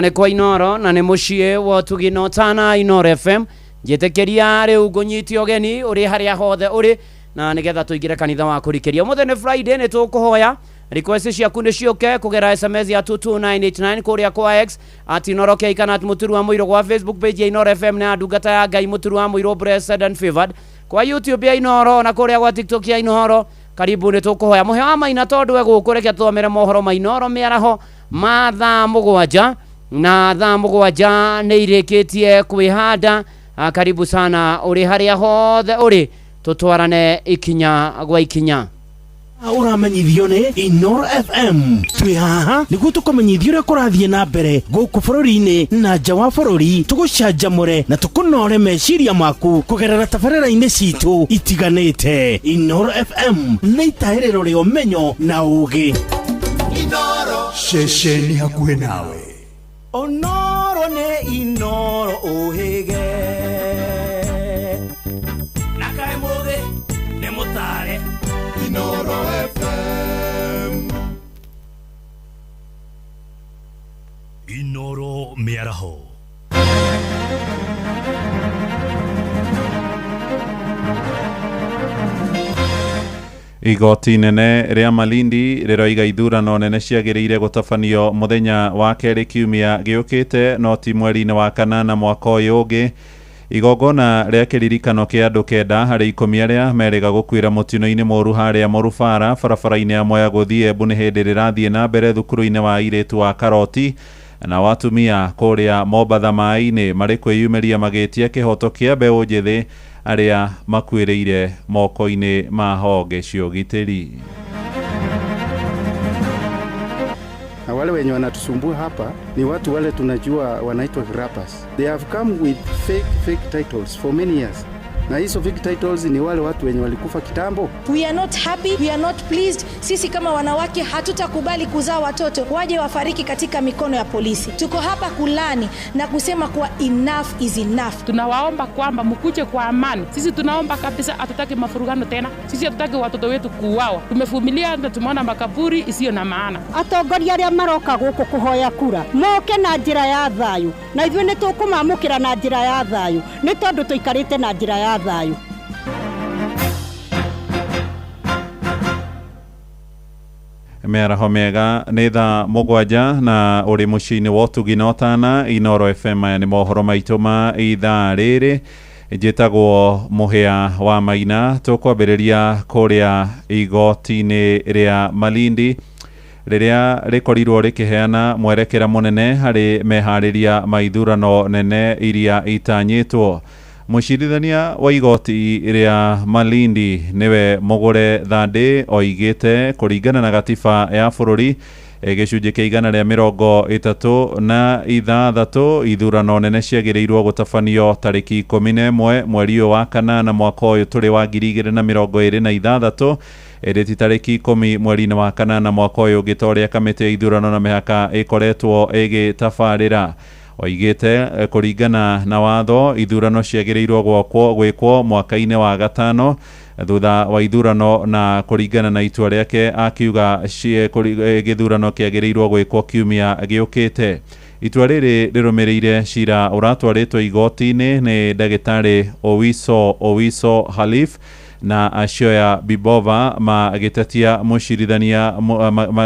na nä kwa Inoro na nä muciĩ wa Tuginotana Inoro FM njĩtĩkĩria rĩu ngũnyitia ũgeni ũrĩ harĩa hothe ũrĩ na nĩgetha tũingĩre kanitha wa kũrikĩria ũmũthĩ nĩ Friday nĩ tũkũhoya request ciaku nĩ ciũke kũgera SMS ya 22989 kũrĩa kwa X @Inoro Keikana @Mũturu wa Mũirũ kwa Facebook page ya Inoro FM na ndungata ya Ngai Mũturu wa Mũirũ blessed and favored kwa YouTube ya Inoro na kũrĩa kwa TikTok ya Inoro karibu nĩ tũkũhoya mũhe wa maina tondũ egũkũ reke tũthomere mohoro ma Inoro mĩaraho ma thaa mũgwanja na thaa mũgwanja nĩ irĩkĩtie kwĩhanda. Karibu sana uri haria hothe uri tutwarane ikinya gwa ikinya. Uramenyithio ni Inoro FM twi haha niguo tukumenyithio uria kurathie na mbere guku bururi-ini na nja wa bururi tugucanjamure na tukunore meciria maku kugerera tabarĩra-inĩ citu itiganĩte. Inoro FM nĩ itaĩrĩro rĩa ũmenyo na ũũgĩ. Inoro ceceni hakuhĩ nawe. Onoro nĩ Inoro ũhĩge Nakae mũthĩ nĩ mũtare. Inoro FM. Inoro mĩaraho. Igoti nene ria Malindi riroiga ithurano nene ciagĩrĩire gũtabanio muthenya wa kerĩ kiumia gĩũkĩte no ti mweri-inĩ wa kanana mwaka ũyũ ũngĩ. Igongona rĩa kĩririkano kĩa andũ kenda harĩ 10 arĩa merĩga gũkuĩra mũtino-inĩ mũru harĩa Mũrubara barabara-inĩ ya Mwea gũthiĩ Embu nĩ hĩndĩ rĩrathiĩ na mbere thukuru-inĩ wa airĩtu wa Karoti na watumia kũrĩa Mombatha maĩ-inĩ marĩ kwĩyumĩria magĩtia kĩhoto kĩa mbeũ njĩthĩ arĩa makuĩrĩire moko-inĩ ma honge cia ũgitĩri. Na wale wenye wanatusumbua hapa ni watu wale tunajua wanaitwa rappers. They have come with fake titles for many years. Na hizo fake titles ni wale watu wenye walikufa kitambo. We are not happy, we are not pleased. Sisi kama wanawake hatutakubali kuzaa watoto waje wafariki katika mikono ya polisi. Tuko hapa kulani na kusema kuwa enough is enough. Tunawaomba kwamba mkuje kwa amani. Sisi tunaomba kabisa hatutaki mafurugano tena. Sisi hatutaki watoto wetu kuuawa. Tumevumilia na tumeona makaburi isiyo na maana. Atongoria arĩa maroka gũkũ kũhoya kura moke na njĩra ya thayũ na ithuĩ nĩ tũkũmamũkĩra na njĩra ya thayũ nĩ tondũ tũikarĩte na njĩra ya thayũ. Mĩaraho mĩega nĩ thaa mũgwanja na ũrĩ mũciĩ-inĩ wa Tuginotana Inoro FM. Aya nĩ mohoro maitũ ma ithaa rĩrĩ njĩtagwo Mũhĩa wa Maina. Tũkwambĩrĩria kũrĩa igoti-inĩ rĩa Malindi rĩrĩa rĩkorirwo rĩkĩheana mwerekera mũnene harĩ meharĩria ma ithurano nene iria itanyĩtwo. Mũcirithania wa igoti rĩa Malindi niwe Mũgũre Thande oigĩte kũringana na gatiba ya bũrũri gĩcunjĩ kĩa 136 ithurano nene ciagĩrĩirwo gũtabanio tarĩki 11 mweri ũyũ wa kanana mwaka ũyũ tũrĩ wa 2026 ĩrĩ ti tarĩki 10 mweri-inĩ wa kanana mwaka ũyũ ũngĩ torĩa kamĩtĩ ya ithurano na mĩhaka ĩkoretwo ĩgĩtabarĩra. Oigĩte kũringana na watho ithurano ciagĩrĩirwo gwĩkwo mwaka-inĩ wa gatano thutha wa ithurano na kũringana na itua rĩake akiuga gĩthurano kĩagĩrĩirwo gwĩkwo kiumia gĩũkĩte. Itua rĩrĩ rĩrũmĩrĩire cira ũratwarĩtwo igoti-inĩ nĩ ndagĩtarĩ Owiso Halif na Ashoya Bibova magĩtetia mũcirithania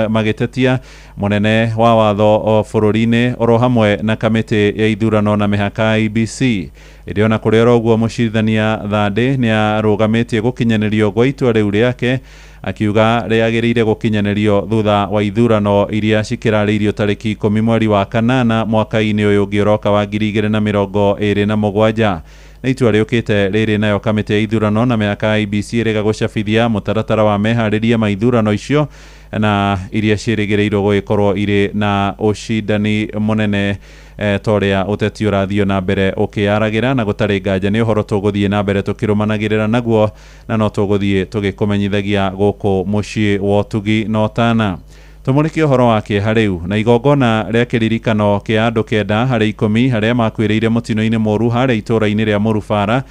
magĩtetia mũnene wa watho bũrũri-inĩ oro hamwe na kamĩtĩ ya ithurano na mĩhaka IEBC. Ĩrĩ ona kũrĩ oro ũguo mũcirithania Thande nĩ arũgamĩtie gũkinyanĩrio gwa itua rĩu rĩake akiuga rĩagĩrĩire gũkinyanĩrio thutha wa ithurano iria cikĩrarĩirio tarĩki 10 mweri wa kanana mwaka-inĩ ũyũ ũngĩ ũroka wa 2027. Na itua rĩũkĩte rĩrĩ nayo kamĩtĩ ya ithurano na mĩhaka IEBC ĩrĩga gũcabithia mũtaratara wa meharĩria ma ithurano icio na iria ciĩrĩgĩrĩirwo gũgĩkorwo irĩ na ũcindani mũnene torĩa ũteti ũrathiĩ na mbere ũkĩaragĩra na gũtarĩ nganja nĩ ũhoro tũgũthiĩ na mbere tũkĩrũmanagĩrĩra naguo na no tũgũthiĩ tũgĩkũmenyithagia gũkũ mũciĩ wa Tuginotana. Tũmũrĩke ũhoro wa kĩeha rĩu na igongona rĩa kĩririkano kĩa andũ kenda harĩ 10 arĩa makuĩrĩire mũtino-inĩ mũru harĩa itũũra-inĩ rĩa Mũrubara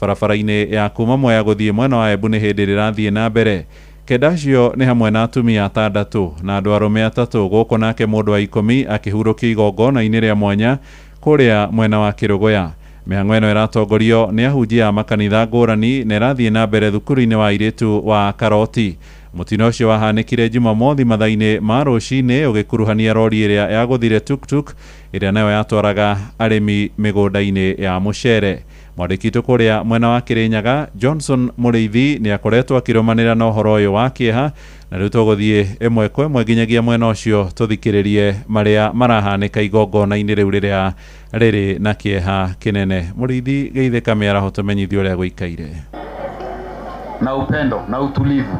barabara-inĩ ya kuma Mwea gũthiĩ mwena wa Embu nĩ hĩndĩ rĩrathiĩ na mbere. Kedacio nĩ hamwe na atumia 6 na andũ arũme 3 gũkũ nake mũndũ wa 10 akĩhurũkia igongona-inĩ rĩa mwanya kũrĩa mwena wa Kĩrũgũya. Mĩhang'o ĩno ĩratongorio nĩ ahunjia a makanitha ngũrani na ĩrathiĩ na mbere thukuru-inĩ wa airĩtu wa Karoti. Mũtino ũcio wahanĩkire Jumamothi mathaa-inĩ ma rũcinĩ ũgĩkuruhania rori ĩrĩa yagũthire tuk-tuk ĩrĩa nayo yatwaraga arĩmi mĩgũnda-inĩ ya mũcere. Mwandĩki witũ kũrĩa mwena wa Kĩrĩnyaga Johnson Mũrĩithi nĩ akoretwo akĩrũmanĩra na ũhoro ũyũ wa kĩeha, na rĩu tũgũthiĩ ĩmwe kwa ĩmwe nginyagia mwena ũcio tũthikĩrĩrie marĩa marahanĩka igongona-inĩ rĩu rĩrĩa rĩrĩ na kĩeha kĩnene. Mũrĩithi geithĩka mĩaraho tũmenyithie ũrĩa gũikaire. Na upendo na utulivu.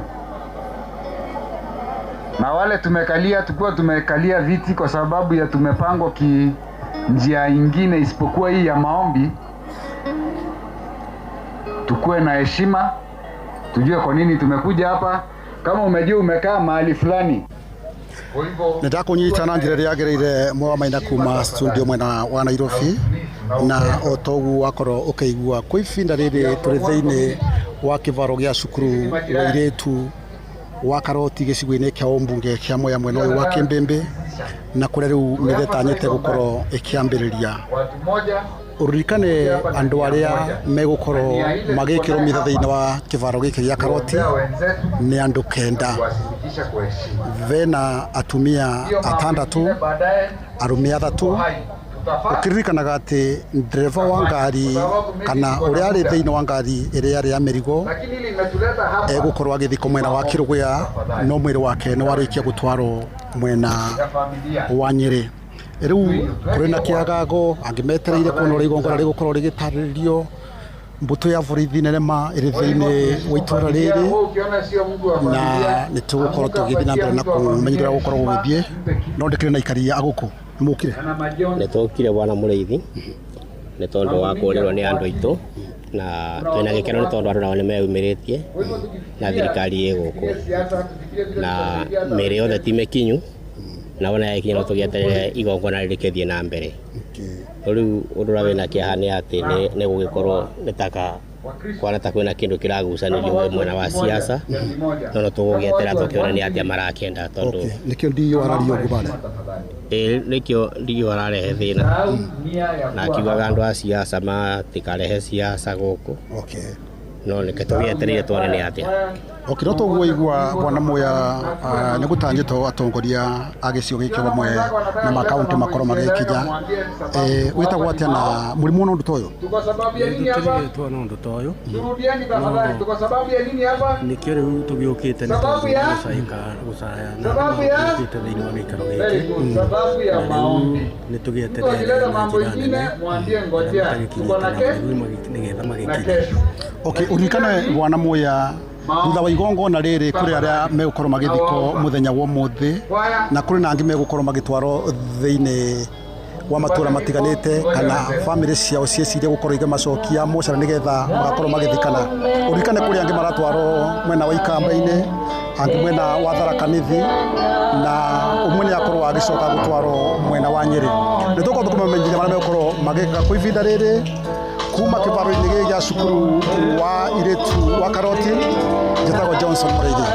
Na wale tumekalia viti kwa sababu ya tumepangwa njia ingine isipokuwa hii ya maombi. Tukue na heshima, tujue kwa nini tumekuja hapa. Kama umejua umekaa mahali fulani, nataka kunyitana njira ria gereire mwa maina kuma studio mwena wa Nairobi na otogu wakoro ukeigua kwa ifinda riri turi thiini wa kivaro gia cukuru wa iretu wa Karoti gicigo-ini kia Ombunge kia Mwea mwena uyu wa Kimbimbi na kuria riu mithetanyite gukorwo ikiambiriria. Uririkane andu aria megukorwo magikirwo mithe thiini wa kivaro giki gia Karoti ni andu 9. Vena atumia 6, arume 3. Ukiririkanaga ati ndereva wa ngari kana uria ari thiini wa ngari iria ari ya mirigo egukorwo agithiko mwena wa Kĩrũgũya no mwiri wake ni warikia gutwarwo mwena wa Nyeri. Riu kuri na kiagago angimetereire kuona igongona rigukorwo rigitaririo mbuto ya borithi nenema iri thiini wa itura riri na nitugukorwo tugithi na mbere na kumenyerera gukorwo gugithie no ndikire na ikaria aguku mukire netokire bwana Mũrĩithi ni tondu wa kurirwo ni andu aitu na twina gikeno ni tondu andu nao ni meyumiritie na thirikari iguku na mere yothe ti mekinyu na wona yakinya no tugieterere igongona rĩkithie na mbere. Riu undu rawe na kiaha ni ati ni gugikorwo nitaka kwana ta kwina kindu kiragucanirio mwena wa siasa no tugugieterera tukiona ni atia marakenda tondu nikio ndio arario gubale nikio ndio ararehe thina na kiugaga andu a siasa matikarehe siasa guku no niketugieterere tuone ni atia. Okiroto guigwa bwana Mwea ni gutanyito atongoria agicigo giki bamwe na makaunti makoro magikija witagwo atia na murimu no ndutoyo tuko no ndutoyo tuko sababu ya nini hapa nikio riu tugiukite ni gusaya na tukite thiini wa gikaro giki sababu ya maombi ni tugieterere mambo ingine mwambie ngojea tuko na kesho nigetha magikija. Okay, uririkane bwana Mwea thutha wa igongona riri kuri aria megukorwo magithiko muthenya wa umuthi na kuri nangi megukorwo magitwaro thiini wa matura matiganite kana family ciao cieciria gukorwo igemacokia mucara nigetha magakorwo magithikana. Uririkane kuri angi maratwaro mwena wa Ikamba-ini, angi mwena wa Tharaka-Nithi na umwe ni akorwo agicoka gutwaro mwena wa Nyeri. Nituko tukumamenyithia maria megukorwo magika ku ivinda riri kuma kivaro-ini gia cukuru wa iretu wa Karoti. Njĩtagwo Johnson Mũrĩithi.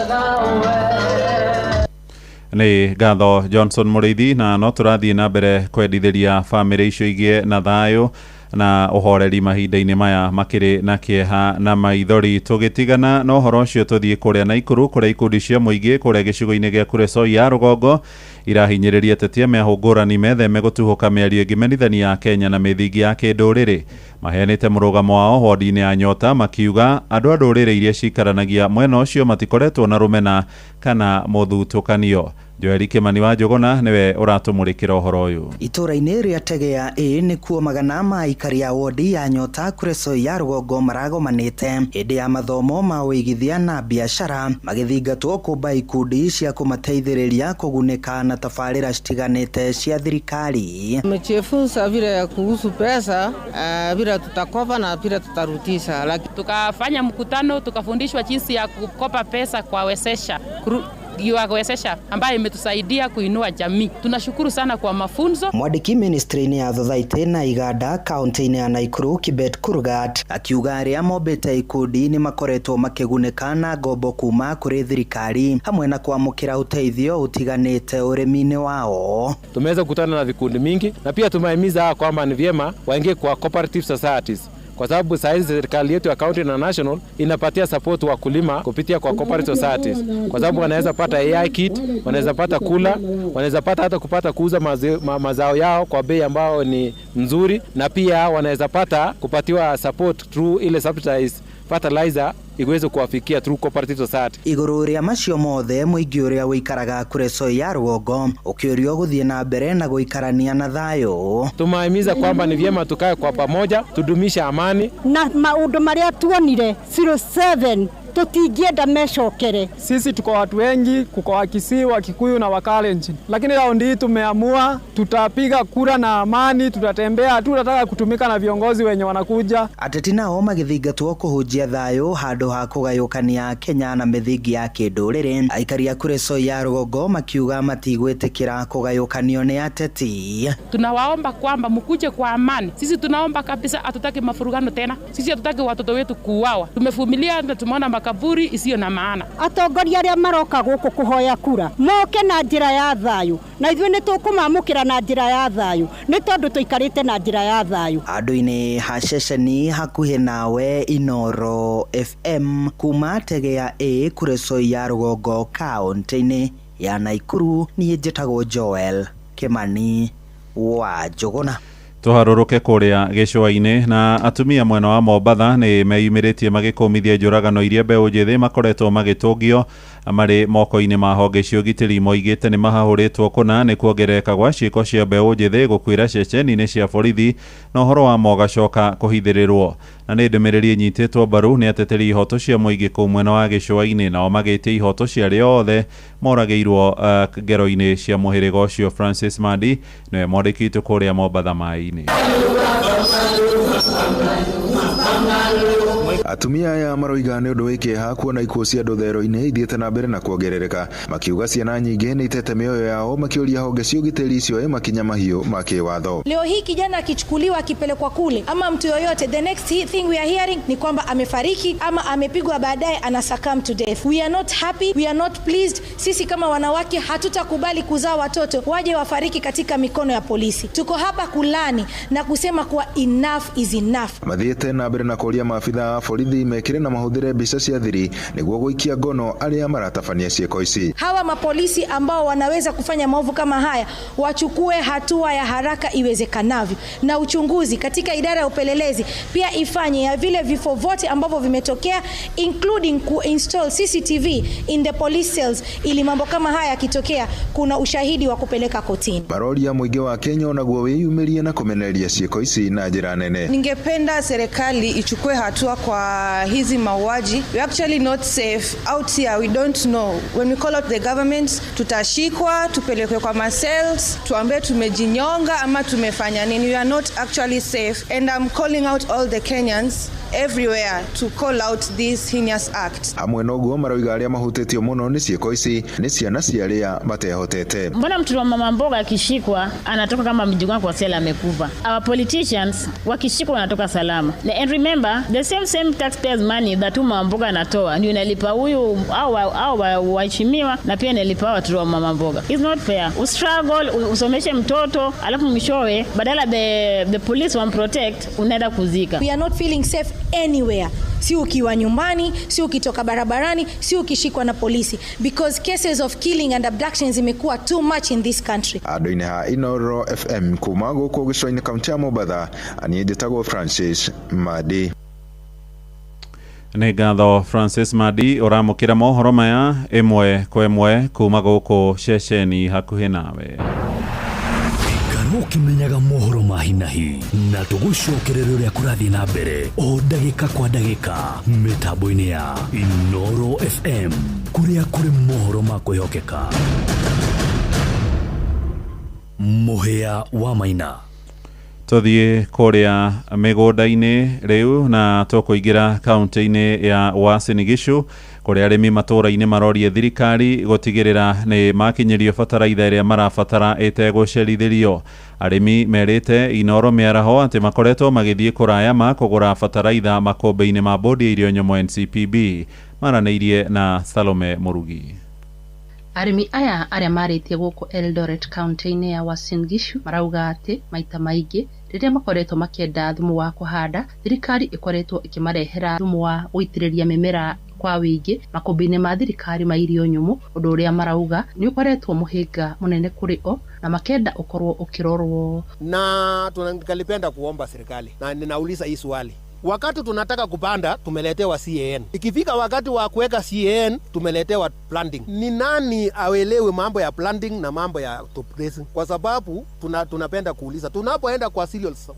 Nĩ ngatho Johnson Mũrĩithi na no tũrathiĩ na mbere kwendithĩria bamĩrĩ icio igĩe na thayũ na ũhoreri mahinda-inĩ maya makĩrĩ na kĩeha na maithori. Tũgĩtigana na ũhoro ũcio tũthiĩ kũrĩa Naikuru kũrĩa ikundi cia mũingĩ kũrĩa gĩcigo-inĩ gĩa Kuresoi ya rũgongo irahinyĩrĩria ateti a mĩahũ ngũrani metheme gũtuhũka mĩario ĩngĩmenithania Kenya na mĩthingi ya kĩndũrĩrĩ. Maheanĩte mũrũgamo wao wodi-inĩ ya Nyota makiuga andũ a ndũrĩrĩ iria cikaranagia mwena ũcio matikoretwo na rũmena kana mũthutũkanio. Joeli Kimani wa Njũgũna niwe ũratũmũrĩkĩra ũhoro ũyũ. Itũra-inĩ rĩa Tegea nĩkuo magana ma aikari a wodi ya Nyota Kuresoi ya rũgongo maragomanĩte hĩndĩ ya mathomo ma ũigithia na biashara magĩthingatwo kũmba ikundi cia kũmateithĩrĩria kũgunĩka na tabarĩra citiganĩte cia thirikari. Tumejifunza vile ya kuhusu pesa, vile tutakopa na vile tutarudisha. Tukafanya mkutano tukafundishwa jinsi ya kukopa pesa kwa wezesha Giwagwezesha ambaye imetusaidia kuinua jamii. Tunashukuru sana kwa mafunzo. Mwandiki ministry-ini ya Thothaitĩ na Iganda kaunti-ini ya Naikuru Kibet Kurgat akiuga aria mombete ikundi ni makoretwo makigunĩka na ngombo kuma kuri thirikari hamwe na kuamukira uteithio utiganite urimi-ini wao. Tumeweza kukutana na vikundi mingi na pia tumehimiza kwamba ni vyema waingie kwa cooperative societies, kwa sababu saizi serikali yetu ya county na national inapatia support wakulima kupitia kwa cooperative societies, kwa sababu wanaweza pata AI kit, wanaweza pata kula, wanaweza pata hata kupata kuuza mazao yao kwa bei ambao ni nzuri, na pia wanaweza pata kupatiwa support through ile subsidized fertilizer igweze kuwafikia through cooperative society. Iguru ria macio mothe muingi uria wikaraga Kuresoi ya Rugongo ukiurio guthie na mbere na guikarania na thayo. Tumahimiza kwamba ni vyema tukae kwa pamoja tudumisha amani na maundu maria tuonire 07 tutingienda mecokere. Sisi tuko watu wengi, kuko Wakisii, Wakikuyu na Wakalenjin, lakini raundi hii tumeamua tutapiga kura na amani, tutatembea, tunataka kutumika na viongozi wenye wanakuja. Ateti nao magithingatwo kuhunjia thayo handu ha kugayukania Kenya na mithingi ya kindurire. Aikari a Kuresoi ya Rugongo makiuga matigwitikira kugayukanio ni ateti. Tunawaomba kwamba mkuje kwa amani. Sisi tunaomba kabisa, hatutaki mafurugano tena. Sisi hatutaki watoto wetu kuuawa. Tumevumilia na tumeona makaburi isiyo na maana. Atongoria aria maroka guku kuhoya kura moke na njira ya thayu, na ithuĩ nĩ tũkũmamũkĩra na njira ya thayu nĩ tondũ tũikarĩte na njira ya thayu. Andũ-inĩ ha ceceni hakuhĩ nawe Inoro FM kuma Tege ya A Kuresoi ya Rugongo kaunti-inĩ ya Naikuru, niĩ njĩtagwo Joel Kimani wa Njuguna. Tuharuruke kuria gicua-ini na atumia mwena wa Mombatha ni meyumiritie magikumithia njuragano iria mbeũ njithi makoretwo magitungio mari moko-ini ma honge cia ũgitĩri moigĩte ni mahahuritwo kuna ni kuongereka gwa ciĩko cia mbeũ njithi gukwira ceceni-ini cia borithi na ũhoro wa mogacoka kuhithĩrĩrwo. Na nĩ ndũmĩrĩri nyitĩtwo mbaru nĩ ateteri ihoto cia mũingĩ kũu mwena wa gĩcũa-inĩ nao magĩtia ihoto cia arĩa othe moragĩirwo ngero-inĩ cia mũhĩrĩga ũcio. Francis Madi niwe mwandĩkĩtwo kũrĩa Mombatha mai-inĩ. Atumia aya maroiga nĩ ũndũ wĩkĩeha kuona ikuũ cia andũ thero-inĩ ithiĩte na mbere na kuongerereka, makiuga ciana nyingĩ nĩ itete mĩoyo yao makĩũria honge cia ũgitĩri icio makinya mahiũ ma kĩwatho. Leo hii kijana akichukuliwa akipelekwa kule ama mtu yoyote, the next thing we are hearing ni kwamba amefariki ama amepigwa baadaye ana succumb to death. We are not happy, we are not pleased. Sisi kama wanawake hatutakubali kuzaa watoto waje wafariki katika mikono ya polisi. Tuko hapa kulani na kusema kuwa enough is enough. Mathiĩte na mbere na kũria maabitha borithi mekĩre na mahũthĩre mbica cia thiri nĩguo gũikia ngono arĩa maratabania ciĩko ici. Hawa mapolisi ambao wanaweza kufanya maovu kama haya wachukue hatua ya haraka iwezekanavyo, na uchunguzi katika idara ya upelelezi pia ifanye ya vile vifo vote ambavyo vimetokea, including kuinstall CCTV in the police cells ili mambo kama haya yakitokea kuna ushahidi wa kupeleka kotini. Baroria mũingĩ wa Kenya onaguo wĩyumĩrie na kũmenereria ciĩko ici na njĩra nene. Ningependa serikali ichukue hatua kwa hizi mauaji. We actually not safe out here, we don't know. When we call out the government, tutashikwa, tupelekwe kwa cells, tuambie tumejinyonga ama tumefanya nini. We are not actually safe, and I'm calling out all the Kenyans everywhere to call out this heinous act. Amwe noguo maroiga arĩa mahutĩtio mũno nĩ ciĩko ici nĩ ciana cia arĩa matehotete. Mbona mtu wa mama mboga akishikwa anatoka kama mjukuu kwa sela amekufa? Our politicians wakishikwa wanatoka salama. And remember, the same taxpayers money that mama mboga anatoa ndio inalipa huyu au waheshimiwa na pia inalipa watu wa mama mboga. It's not fair. Ustruggle, usomeshe mtoto alafu mwishowe badala the police want protect unaenda kuzika. We are not feeling safe anywhere. Si ukiwa nyumbani, si ukitoka barabarani, si ukishikwa na polisi, because cases of killing and abductions imekuwa too much in this country. Andũ-inĩ ha Inoro FM kuma gũkũ gĩcũa-inĩ kaunti ya Mombatha, niĩ njĩtagwo Francis Madi. Nĩ ngatho Francis Madi ũramũkĩra mohoro maya ĩmwe kwa ĩmwe kuma gũkũ ceceni hakuhĩ nawe. Ũkimenyaga mohoro ma hinahi na tũgũcokerera ũrĩa kũrathiĩ na mbere o ndagĩka kwa ndagĩka mĩtambo-inĩ ya Inoro FM kũrĩa kũrĩ mohoro ma kwĩhokeka. Mũhĩa wa Maina. tuthie kuria migunda-ini riu na tukuingira kaunti-ini ya Uasin Gishu kuria arimi matura-ini marorie thirikari gutigirira ni makinyirio bataraitha iria marabatara itegucerithirio. Arimi merite Inoro miaraho ati makoretwo magithie kuraya ma kugura bataraitha makombe-ini ma bodi ya irio nyomo NCPB. Maraneirie na Salome Murugi. Arimi aya aria maritie guku Eldoret County-ini ya Uasin Gishu marauga ati maita maingi riria makoretwo makienda thumu wa kuhanda, thirikari ikoretwo ikimarehera thumu wa guitiriria mimera kwa wingi makombe-ini ma thirikari ma irio nyumu, undu uria marauga ni ukoretwo muhinga munene kuri o na makenda ukorwo ukirorwo. Na tunalipenda kuomba serikali na ninauliza hii swali. Wakati tunataka kupanda tumeletewa CAN. Ikifika wakati wa kuweka CAN tumeletewa planting. Ni nani awelewe mambo ya planting na mambo ya top dressing? Kwa sababu tunapenda kuuliza. Tunapoenda kwa cereals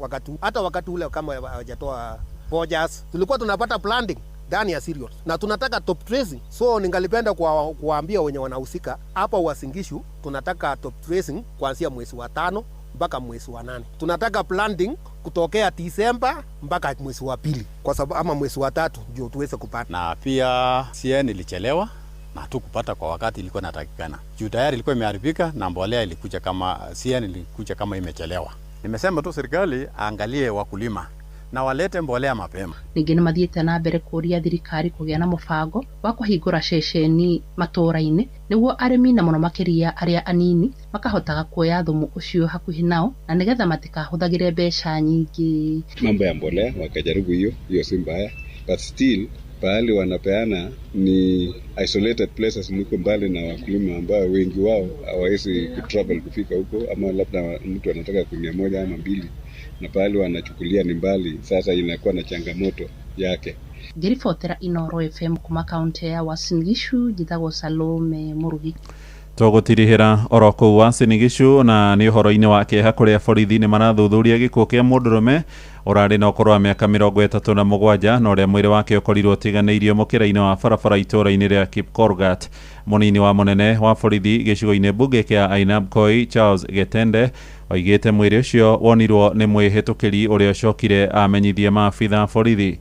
wakati ule kama hawajatoa Rogers, tulikuwa tunapata planting ndani ya cereals na tunataka top dressing. So ningalipenda kuwaambia wenye wanahusika hapa Uasin Gishu, tunataka top dressing kuanzia mwezi wa 5 mpaka mwezi wa 8. Tunataka planting kutokea Disemba mpaka mwezi wa 2 kwa sababu ama mwezi wa 3 ndio tuweze kupata. Na pia CAN ilichelewa na hatukupata kwa wakati ilikuwa inatakikana. Juu tayari ilikuwa imeharibika na mbolea ilikuja kama CAN ilikuja kama imechelewa. Nimesema tu serikali aangalie wakulima na walete mbolea mapema. Ningine mathiete na mbere kuria thirikari kugia na mubango wa kuhingura ceceni matura-ini niguo arimi na muno makiria aria anini makahotaga kuoya thumu ucio hakuhi nao na nigetha matikahuthagire mbeca nyingi. Mambo ya mbolea wakajaribu hiyo si mbaya, but still pahali wanapeana ni isolated places, niko mbali na wakulima ambao wengi wao hawawezi kutravel kufika huko, ama labda mtu anataka kunia moja ama mbili na pahali wanachukulia ni mbali. Sasa inakuwa na changamoto yake. Ngiribotera Inoro FM kuma kaunti ya Uasin Gishu, njitagwo Salome Murugi. Tugutirihira oroko Uasin Gishu na ni uhoro-ini wake hakuria borithi ni marathuthuria gikuo kia mundurume urari na ukoro wa miaka 37 na uria mwiri wake ukorirwo tiganeirio mukira-ini wa barabara itura-ini ria Kipkorgat. Munini wa munene wa borithi gicigo-ini bunge kia Ainabkoi Charles Getende oigite mwiri ucio wonirwo ni mwihitukiri uria ucokire amenyithie maabitha borithi.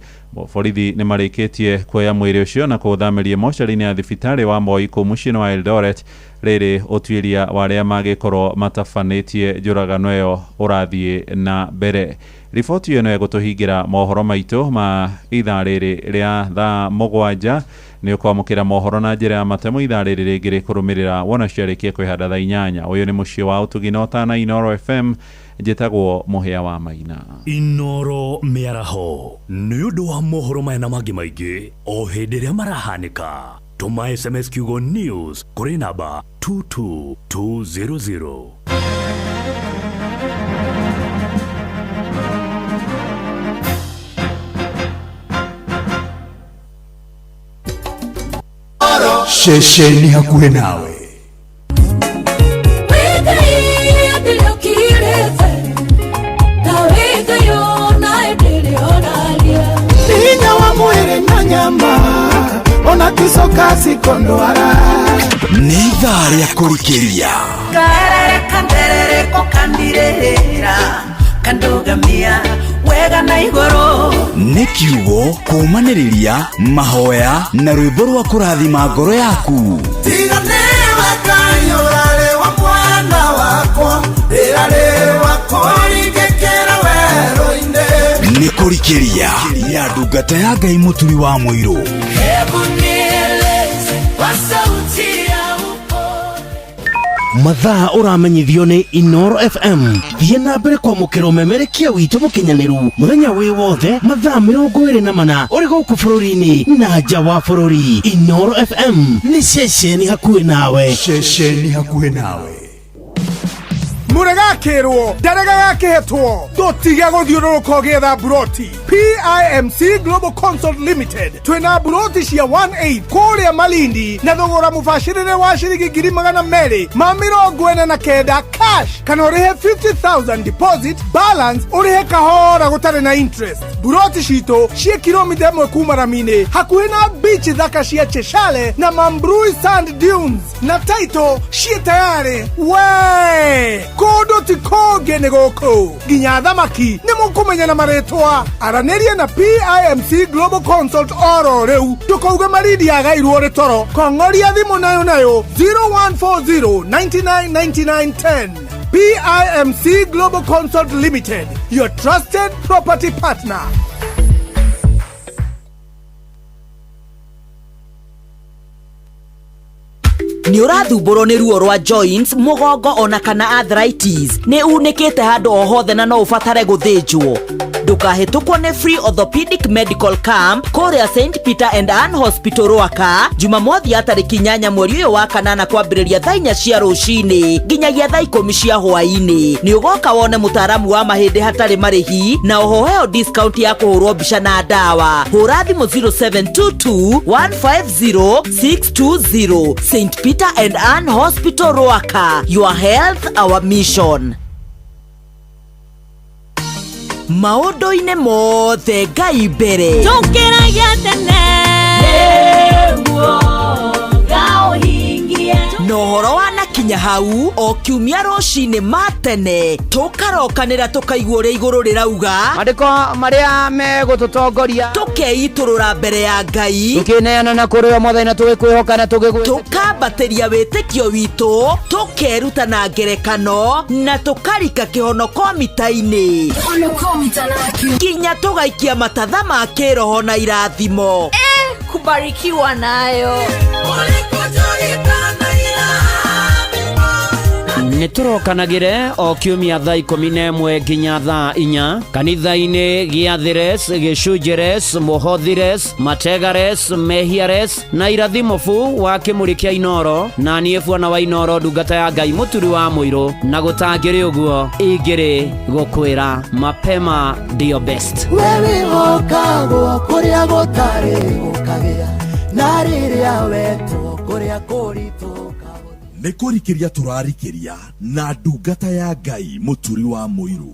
Borithi ni marikitie kuoya mwiri ucio na kuuthamiria mochari-ini ya thibitari wa Moi kuu muciĩ wa Eldoret riri utuiria wa aria magikorwo matafanitie njuragano iyo urathie na mbere. Riboti ino egutuhingira mohoro maitu ma ithaa riri ria thaa 7 ni ukwamukira mohoro na njira ya matemo ithaa riri ringi rikurumirira wona ciarikie kwihanda thaa 8. Uyu ni muciĩ wa utugina utana Inoro FM, njitagwo Muhia wa Maina. Inoro miaraho ni undu wa mohoro maya na mangi maingi o hindi ria marahanika. Tuma SMS kiugo news kuri namba 22200. Shesheni hakuhe nawe. Ninya wa mwere na nyama ona kisoka sikondwara ni idhaa ya kurikiria karere kanderere ko kandirehera kandogamia wega na igoro ni kiugo kumaniriria mahoya na rwimbo rwa kurathima ngoro yaku. tiganewa kanyorare wa mwana wakwa irare wako rigekera wero-inde ni kurikiria ya ndungata ya Ngai muturi wa muiro. Mathaa uramenyithio ni Inoro FM. Thie na mbere kwa mukiro memerekia witu mukinyaniru muthenya wi wothe mathaa 24 uri guku bururi-ini na nja wa bururi. Inoro FM ni ceceni hakuhi nawe. Ceceni hakuhi nawe. Muregakirwo darega yakihetwo dotige guthiururuka getha buroti. PIMC Global Consult Limited twina buroti cia 1/8 kuria Malindi na thogora mubashirire wa ciringi 249 cash kana urihe 50,000 deposit balance urihe kahora gutari na interest. Buroti cito cie kilomita 1 kuma Ramine hakuhi na beach thaka cia Cheshale na Mambrui Sand Dunes na title cie tayari we kodo ti koge nĩ gũkũ nginya thamaki nĩ mũkũmenya na marĩtwa aranĩria na PIMC Global Consult oro rĩu tũkauge maridi yagairwo rĩ toro kong'oria thimũ nayo 0140 999910 PIMC Global Consult Limited, your trusted property partner. Nĩ ũrathumbũrwo nĩ ruo rwa joints, mũgongo ona kana arthritis. Nĩ unĩkĩte handũ o hothe na no ũbatare gũthĩnjwo. Ndũkahĩtũkwo nĩ Free Orthopedic Medical Camp kũrĩa St Peter and Ann Hospital Rwaka Jumamothi ya tarĩki 8 mweri ũyũ wa kanana kwambĩrĩria thaa 4 cia rũcinĩ nginyagia thaa 10 cia hwaĩ-inĩ. Nĩ ũgoka wone mũtaaramu wa mahĩndĩ hatarĩ marĩhi na ũhoheo discount ya kũhũrwo mbica na ndawa. Hũra thimũ 0722 150 620. St Peter and Ann Hospital Rwaka, your health our mission. Maũndũ-inĩ mothe Ngai mbere tũkĩragia tene nĩguo gaũhingie na ũhoro wanakinya hau o kiumia rũcinĩ matene tũkarokanĩra tũkaigua ũrĩa igũrũ rĩrauga andĩko marĩa megũtũtongoria tũkeitũrũra mbere ya Ngai tũkĩneana na kũrĩ o mwathani na tũgĩkwĩhoka na tũkambatĩria wĩtĩkio witũ tũkeruta na ngerekano na tũkarika kĩhonoko mita-inĩ kinya tũgaikia matatha ma kĩroho na irathimo kubarikiwa nayo nĩtũrokanagĩre o kiumia thaa 11 nginya thaa 4 kanitha-inĩ gĩa Thires, Gĩcunjĩres, Mũhothires, Mategares, Mehiares na irathimobu wa kĩmũrĩ kĩa Inoro na niĩ Bwana wa Inoro ndungata ya Ngai mũturi wa mũirũ na gũtangĩrĩ ũguo ingĩrĩ gũkwĩra mapema ndio best wewe gũkagwo kũrĩa gũtarĩ gũkagĩa na rĩrĩa wetwo kũrĩa kũritũ nĩ kũrikĩria tũrarikĩria na ndungata ya Ngai mũturi wa mũirũ.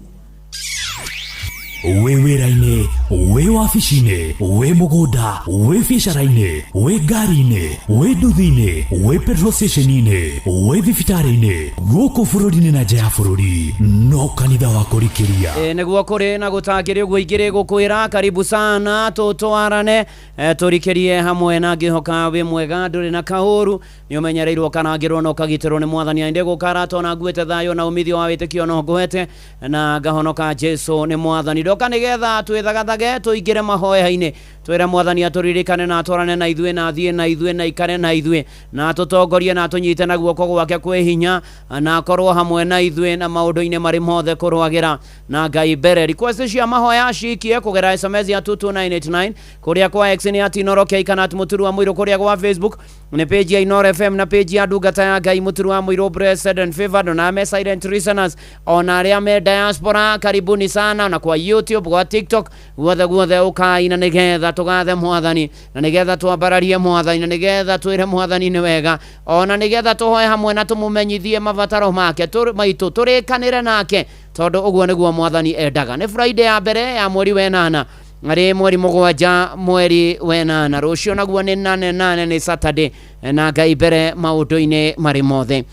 Wĩ wĩra-inĩ, wĩ wabici-inĩ, wĩ mũgũnda, wĩ biacara-inĩ, wĩ ngari-inĩ, wĩ nduthi-inĩ, wĩ petrol station-inĩ, wĩ thibitarĩ-inĩ, gũkũ bũrũri-inĩ na nja ya bũrũri, no kanitha wa kũrikĩria. Nĩguo kũrĩ na gũtangĩrĩ ũguo ingĩrĩ gũkwĩra karibu sana tũtwarane tũrikĩrie hamwe na ngĩhoka wĩ mwega ndũrĩ na kahũru nĩ ũmenyereirwo kanangĩrwo na ũkagitĩrwo nĩ mwathani ainde gũkara na nguĩte thayũ na umithio wa wĩtĩkio no ngũhete na ngahonoka Jesu nĩ mwathani ndoka nĩgetha twĩthagathage tũingĩre mahoya-inĩ twĩre mwathani atũririkane na atwarane na ithuĩ na athiĩ na ithuĩ na ikare na ithuĩ na atũtongorie na atũnyite na guoko gwake kwĩ hinya na akorwo hamwe na ithuĩ na maũndũ-inĩ marĩ mothe kũrwagĩra na Ngai mbere. Request cia mahoya cikie kũgera SMS ya 22989 kũrĩa kwa X nĩ atinorokia kana mũturu wa mũirũ kũrĩa kwa Facebook nĩ page ya Inoro FM na page ya ndungata ya Ngai mũturu wa mũirũ blessed and favored na me silent listeners ona arĩa me diaspora karibuni sana na kwa YouTube kwa TikTok guothe ukaina nĩgetha tũgathe mwathani na nĩgetha twambararie mwathani na nĩgetha twĩre mwathani nĩ wega ona nĩgetha tũhoe hamwe na tũmũmenyithie mabataro make maitũ tũrĩkanĩre nake tondũ ũguo nĩguo mwathani endaga. Nĩ Friday ya mbere ya mweri wenana arĩ mweri mũgwanja mweri wenana rũcio naguo nĩ 8 nĩ Saturday na Ngai mbere maũndũ-inĩ marĩ mothe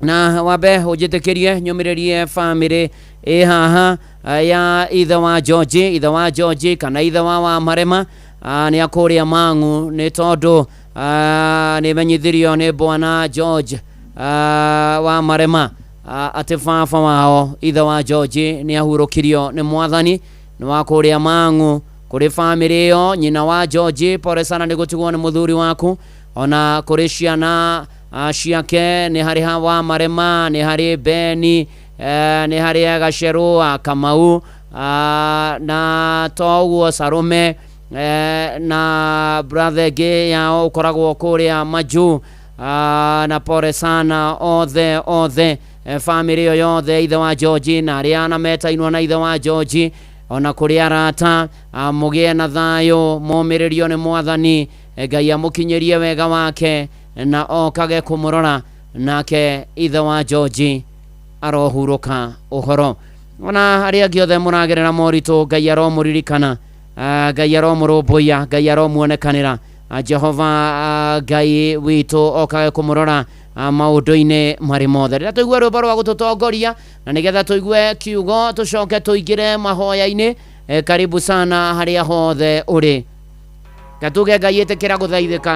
na wambe ũnjĩtĩkĩrie nyũmĩrĩrie family haha ya ithe wa George kana ithe wa Marema nĩ akũrĩa Mang'u nĩ tondũ nĩ menyithirio nĩ Bwana George wa Marema atĩ baba wao ithe wa George nĩ ahurũkirio nĩ mwathani nĩ wa kũrĩa Mang'u kũrĩ family ĩyo nyina wa George pore sana nĩ gũtigwo nĩ mũthuri waku ona kũrĩ ciana ciake nĩ harĩ wa Marema nĩ harĩ Beni nĩ harĩ Gaceru Kamau na toguo Sarume na brother ge yao ũkoragwo kũrĩa Maju na pore sana othe family ĩyo yothe ithe wa George na arĩa na metainwo na ithe wa George ona kũrĩ arata mũgĩe na thayũ mũmĩrĩrio nĩ mwathani Ngai amũkinyĩrie wega wake na okage kũmũrora nake ithe wa George arohurũka ũhoro ona arĩa angĩ othe mũragerera moritũ Ngai aromũririkana Ngai aromũrũmbũiya Ngai aromuonekanĩra Jehova Ngai witũ okage kũmũrora maundu-ini mari mothe. Rĩrĩa tũigua rwĩmbo rwa gũtũtongoria na nĩgetha tũigue kiugo tũcoke tũingĩre mahoya-inĩ, karibu sana harĩa hothe ũrĩ. Gatuge Ngai ĩtĩkĩra gũthaithĩka.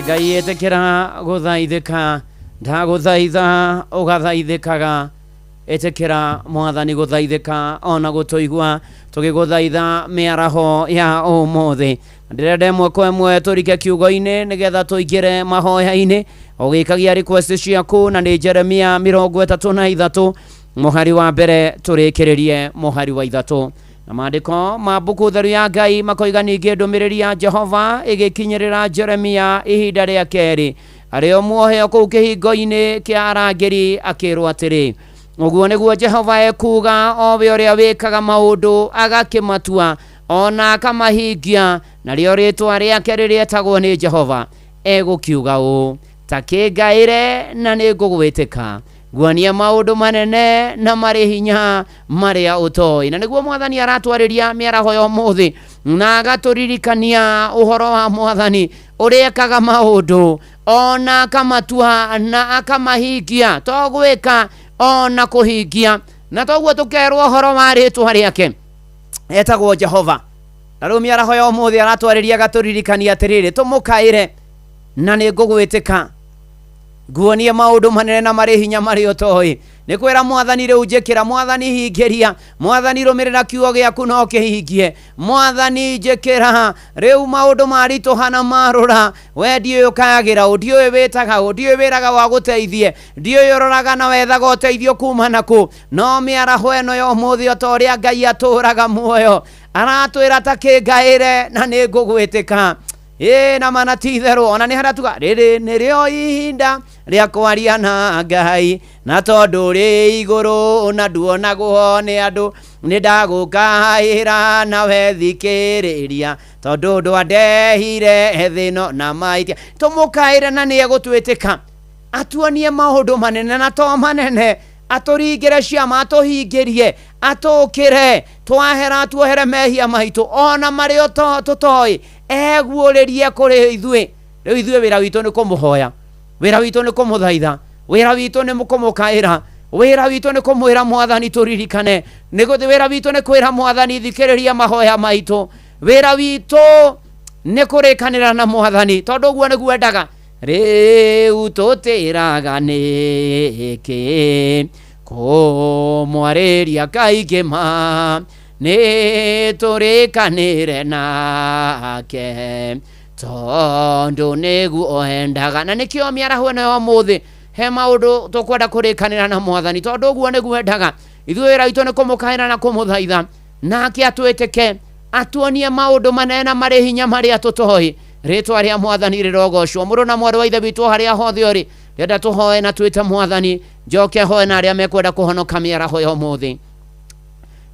Ngai ĩtĩkĩra gũthaithĩka, ndagũthaitha ũgathaithĩkaga etekera mwathani guthaithika ona gutoigwa tugiguthaitha miaraho ya umuthi ndirende mwe kwa mwe turike kiugo-ini nigetha tuingire mahoya-ini ugikagia request ciaku na ni Jeremia 33 muhari wa mbere turikiririe muhari wa 3 na maandiko ma buku theru ya Ngai makoiga ningi ndumiriri ya Jehova igikinyirira Jeremia ihinda ria keri ario muoheo kuu kihingo-ini kia arangiri akirwo atiri uguo niguo Jehova ekuga owe uria wikaga maundu agakimatua ona akamahingia na rio ritwa riake ririetagwo ni Jehova egukiuga uu takingaire na ningugwitika guonia maundu manene na mari hinya maria utoi na niguo mwathani aratwariria miaraho ya umuthi na agaturirikania uhoro wa mwathani uriekaga maundu ona akamatua na akamahingia togwika ona kuhingia na toguo tukerwo horo wa ritwa riake etagwo Jehova na riu miaraho ya umuthi aratwariria agaturirikania atiriri tumukaire na ningugwitika guonia maundu manene na mari hinya mari utoi ni kwira mwathani riu njikira mwathani hingiria mwathani rumirira kiugo giaku no kihingie mwathani njikira riu maundu maritu hana marura we ndiyo ukayagira ndiyo witaga ndiyo wiraga wa guteithie ndiyo yororaga na wethaga uteithio kuma naku no miaraho eno ya umuthi otoria Ngai aturaga muoyo aratwira takingaire na ningugwitika na mana titheru ona ni haratuga riri nirio ihinda ria kwaria na Ngai na tondu ri iguru na nduona guone andu ni ndagukaira na wethikiriria tondu ndwandehire thino na maitia tumukaire na ni egutwitika atuonie maundu manene na to manene aturingire ciama atuhingirie atukire twahera tuohere mehia maitu ona mario tutoi eguuririe kuri ithue riu ithue wira witu ni kumuhoya wira witu ni kumuthaitha wira witu ni mukumukaira wira witu ni kumwira mwathani turirikane niguthi wira witu ni kwira mwathani thikiriria mahoya maitu wira witu ni kurikanira na mwathani tondu guo niguo endaga riu tutiraga niki kumwariria kaingĩ ma nĩ tũrĩkanĩre nake tondu nĩguo endaga na nĩkĩo mĩaraho ĩno ya ũmũthĩ he maũndũ tũkwenda kũrĩkanĩra na mwathani tondu ũguo nĩguo endaga ithuĩ wĩra witũ nĩ kũmũkaĩra na kũmũthaitha nake atwĩtĩke atuonie maũndũ manene na marĩ hinya marĩa tũtoĩ rĩtwa rĩa mwathani rĩrogocwo mũrũ na mwarĩ wa ithe witũ harĩa hothe ũrĩ rĩenda tũhoe na twĩte mwathani njoke hoe na arĩa mekwenda kũhonoka mĩaraho ya ũmũthĩ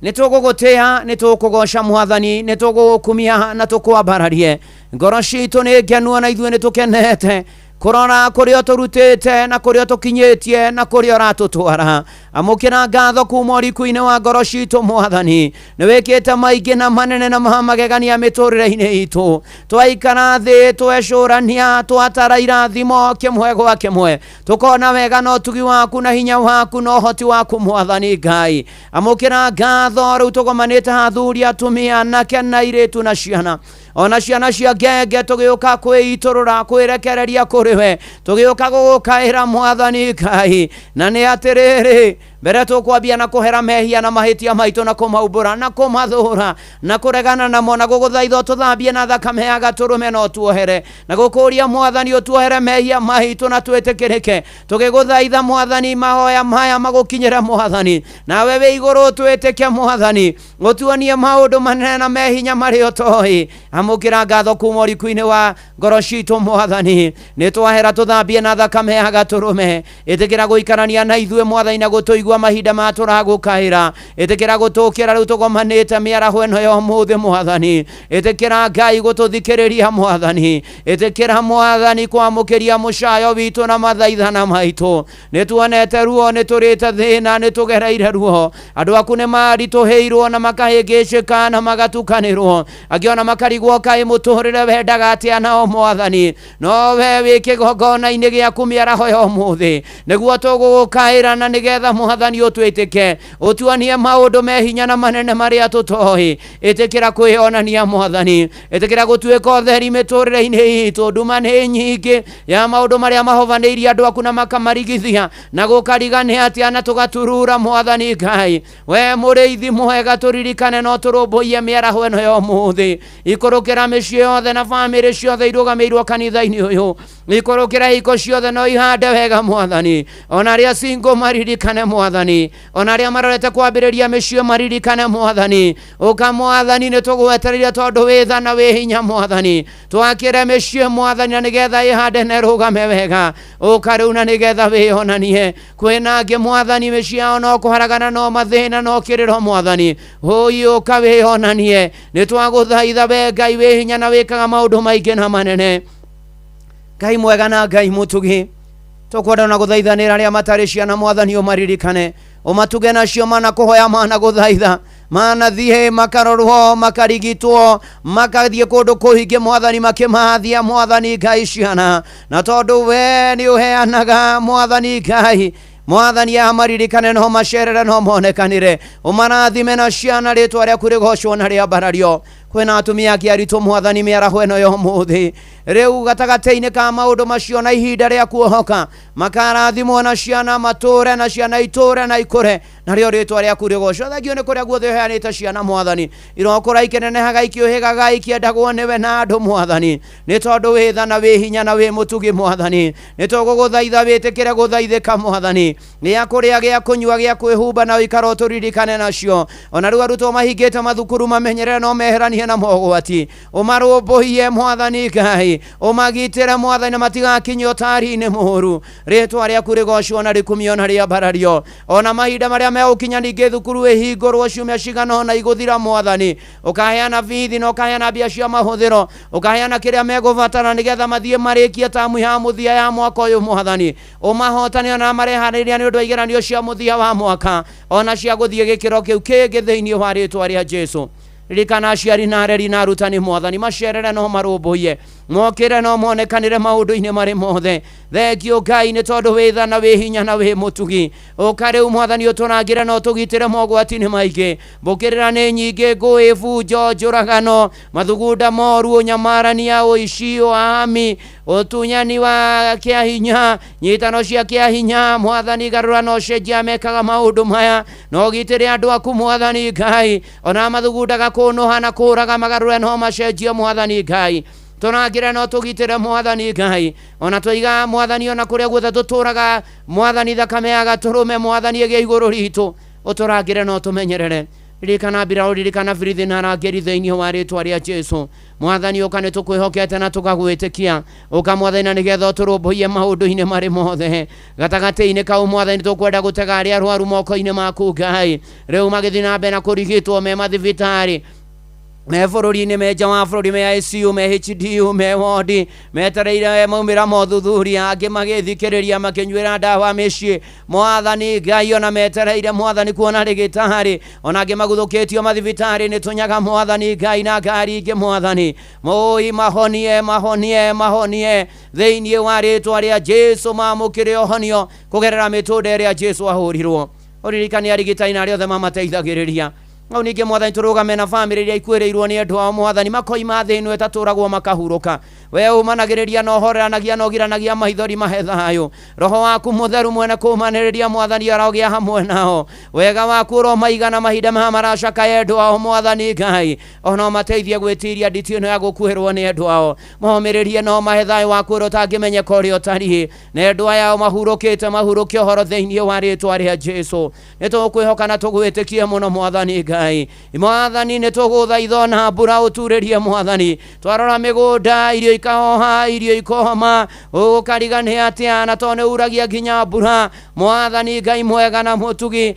nĩ tũgũgũtĩa nĩ tũkũgoca mwathani nĩ tũgũkumia na tũkwambararie ngoro citũ nĩ ngenu na ithuĩ nĩ tũkenete kurora kuria turutite na kuria tukinyitie na kuria uratutwara amukira ngatho kuma uriku-ini wa ngoro citu mwathani ni wikite maingi na manene na magegania miturire-ini itu twaikara thi twecurania twatara irathimo kimwe gwa kimwe tukona wega na utugi waku na hinya waku na uhoti waku mwathani Ngai amukira ngatho riu tugomanite hathuri atumia anake na airitu na ciana ona ciana cia ngenge tugiuka kwiiturura kwirekereria kuriwe tugiuka gugukaira mwathani Ngai na ni atiriri mbere tukwambia na kuhera mehia na mahitia maitu na kumaumbura na kumathura na kuregana namo na guguthaitha tuthambie na thakame ya gaturume no tuohere na gukuria mwathani utuohere mehia maitu na twitikirike tugiguthaitha mwathani mahoya maya magukinyire mwathani nawe wi iguru twitike mwathani utuonie maundu manene na mehinya mari utoi amukira ngatho kuma uriku-ini wa ngoro citu mwathani ni twahera tuthambie na thakame ya gaturume itikira guikarania na ithuĩ mwathani na gutuigua mahinda ma turagukaira itikira gutukira riu tugomanite miaraho eno ya ũmũthĩ mwathani itikira Ngai gututhikiriria mwathani itikira mwathani kwamukiria mucayo witu na mathaithana maitu ni tuonete ruo ni turite thina ni tugereire ruo andu aku ni marituheirwo na makahĩngĩcĩka na magatukanĩrwo angiona makarigwo kai muturire wendaga atia nao mwathani no we wi kĩgongona-inĩ gĩaku mĩaraho ya ũmũthĩ nĩguo tũgũgũkaĩra na nĩgetha mwathani mwathani utwitike utuanie maundu mehinya na manene maria tutohi itikira kwionania mwathani itikira gutuika utheri miturire-ini itu nduma ni nyingi ya maundu maria mahovaneirie andu aku na makamarigithia na gukarigania atia na tugaturura mwathani Ngai we muriithi mwega turirikane no turumbuie miaraho eno ya umuthi ikurukira micii yothe na family ciothe irugamirwo kanitha-ini uyu ikurukira iko ciothe no ihande wega mwathani ona aria single maririkane mwathani ona aria marorete kwambiriria micii maririkane mwathani uka mwathani ni tugwetereire tondu witha na wi hinya mwathani twakire micii mwathani na nigetha ihande na rugame wega uka riu na nigetha wionanie kwina angi mwathani micii yao no kuharagana no mathina no kiriro mwathani huyu uka wionanie ni twaguthaitha we Ngai wi hinya na wikaga maundu maingi na manene Ngai mwega na Ngai mutugi tukwenda na guthaithanira aria matari ciana mwathani umaririkane umatuge nacio mana kuhoya mana guthaitha mana thie makarorwo makarigitwo makathie kundu kuhinge mwathani makimathia mwathani Ngai ciana na tondu we ni uheanaga mwathani Ngai mwathani ya maririkane no macerere no monekanire umarathime na ciana ritwa ria kurigocwo na ria barario kwina atumia akiaritwo mwathani miaraho eno yo muthi riu gatagate-ini ka maundu macio na ihinda ria kuohoka makarathimwo na ciana mature na ciana iture na ikure na rio ritwa ria kurigocwo thagio ni kuria guothe heanite ciana mwathani irokora ikenenehaga ikiuhigaga ikiendagwo niwe na andu mwathani ni tondu witha na wi hinya na wi mutugi mwathani ni tuguguthaitha witikire guthaithika mwathani ni akuria gia kunyua gia kwihumba na ikaro turirikane nacio ona riu arutwo mahingite mathukuru mamenyerere no meheranie na mogwati umarumbuhie mwathani Ngai umagitire mwathani na matigakinye utari-ini muhuru ritwa ria kurigocwo na rikumio na ria barario ona mahinda maria megukinya ningi thukuru ihingurwo ciumia cigana na iguthira mwathani ukaheana bithi na ukaheana mbia cia mahuthiro ukaheana kiria megubatara nigetha mathie marikie tamu ya muthia ya mwaka uyu mwathani umahotani ona marehaniria ni undu wa igeranio cia muthia wa mwaka ona cia guthie gikiro kiu kingi thiini wa ritwa ria Jesu ririkana aciari na areri na arutani mwathani macerere no marumbuie mokire no monekanire maundu-ini mari mothe thengio Ngai ni tondu witha na wi hinya na wi mutugi ukariu mwathani uturangire no tugitire mogwati-ini maingi mbukirira ni nyingi ngui bunjo njuragano mathugunda moru unyamarania uici ami utunyani wa kiahinya nyitano cia kiahinya mwathani garura no cenjia mekaga maundu maya no gitire andu aku mwathani Ngai ona mathugunda kunuha na kuraga magarure no macenjia mwathani Ngai tunangire no tugitire mwathani Ngai ona twiga mwathani ona kuria guothe tuturaga mwathani thakame ya gaturume mwathani ege iguru ritu uturangire no tumenyerere ririkana mbirau ririkana birithi na rangeri thiini wa ritwa ria Jesu mwathani ukane tukwihokete na tukagwitikia ukamwathani na nigetha turumbuie maundu-ini mari mothe gatagati-ini kau mwathani tukwenda gutega aria arwaru moko-ini maku Ngai riu magithii na mbere na kurigitwo me mathibitari me bururi-ini me nja wa bururi me ICU me HDU me wodi metereire maumira mothuthuria angi magithikiriria makinyuira ndawa micii mwathani Ngai ona metereire mwathani kuona rigitari ona angi maguthukitio mathibitari ni tunyaga mwathani Ngai na ngari ingi mwathani moi mahonie thiini wa ritwa ria Jesu mamukire ohonio kugerera mitunde ria Jesu ahurirwo uririkani arigitani na aria othe mamateithagiriria au ningi mwathani turugame na family iria ikwirirwo ni andu ao mwathani makoima thinu etaturagwo makahuruka we umanagiriria no horanagia no giranagia maithori mahethayo roho waku mutheru mwene kumaniriria mwathani arogia hamwe nao wega waku ro maigana mahinda maracaka andu ao mwathani Ngai ona mateithie gwitiria nditio no ya gukuhirwo ni andu ao mohomiririe no mahethayo waku ro tangimenyeka uria utari na andu aya mahurukio horo thiini wa ritwa ria Jesu nitukwihoka na tugwitikie muno mwathani Ngai mwathani ni tuguthaitha na mbura uturirie mwathani twarora migunda irio ikahoha irio ikohoma ukarigania atia na tone uragia nginya mbura mwathani Ngai mwega na mutugi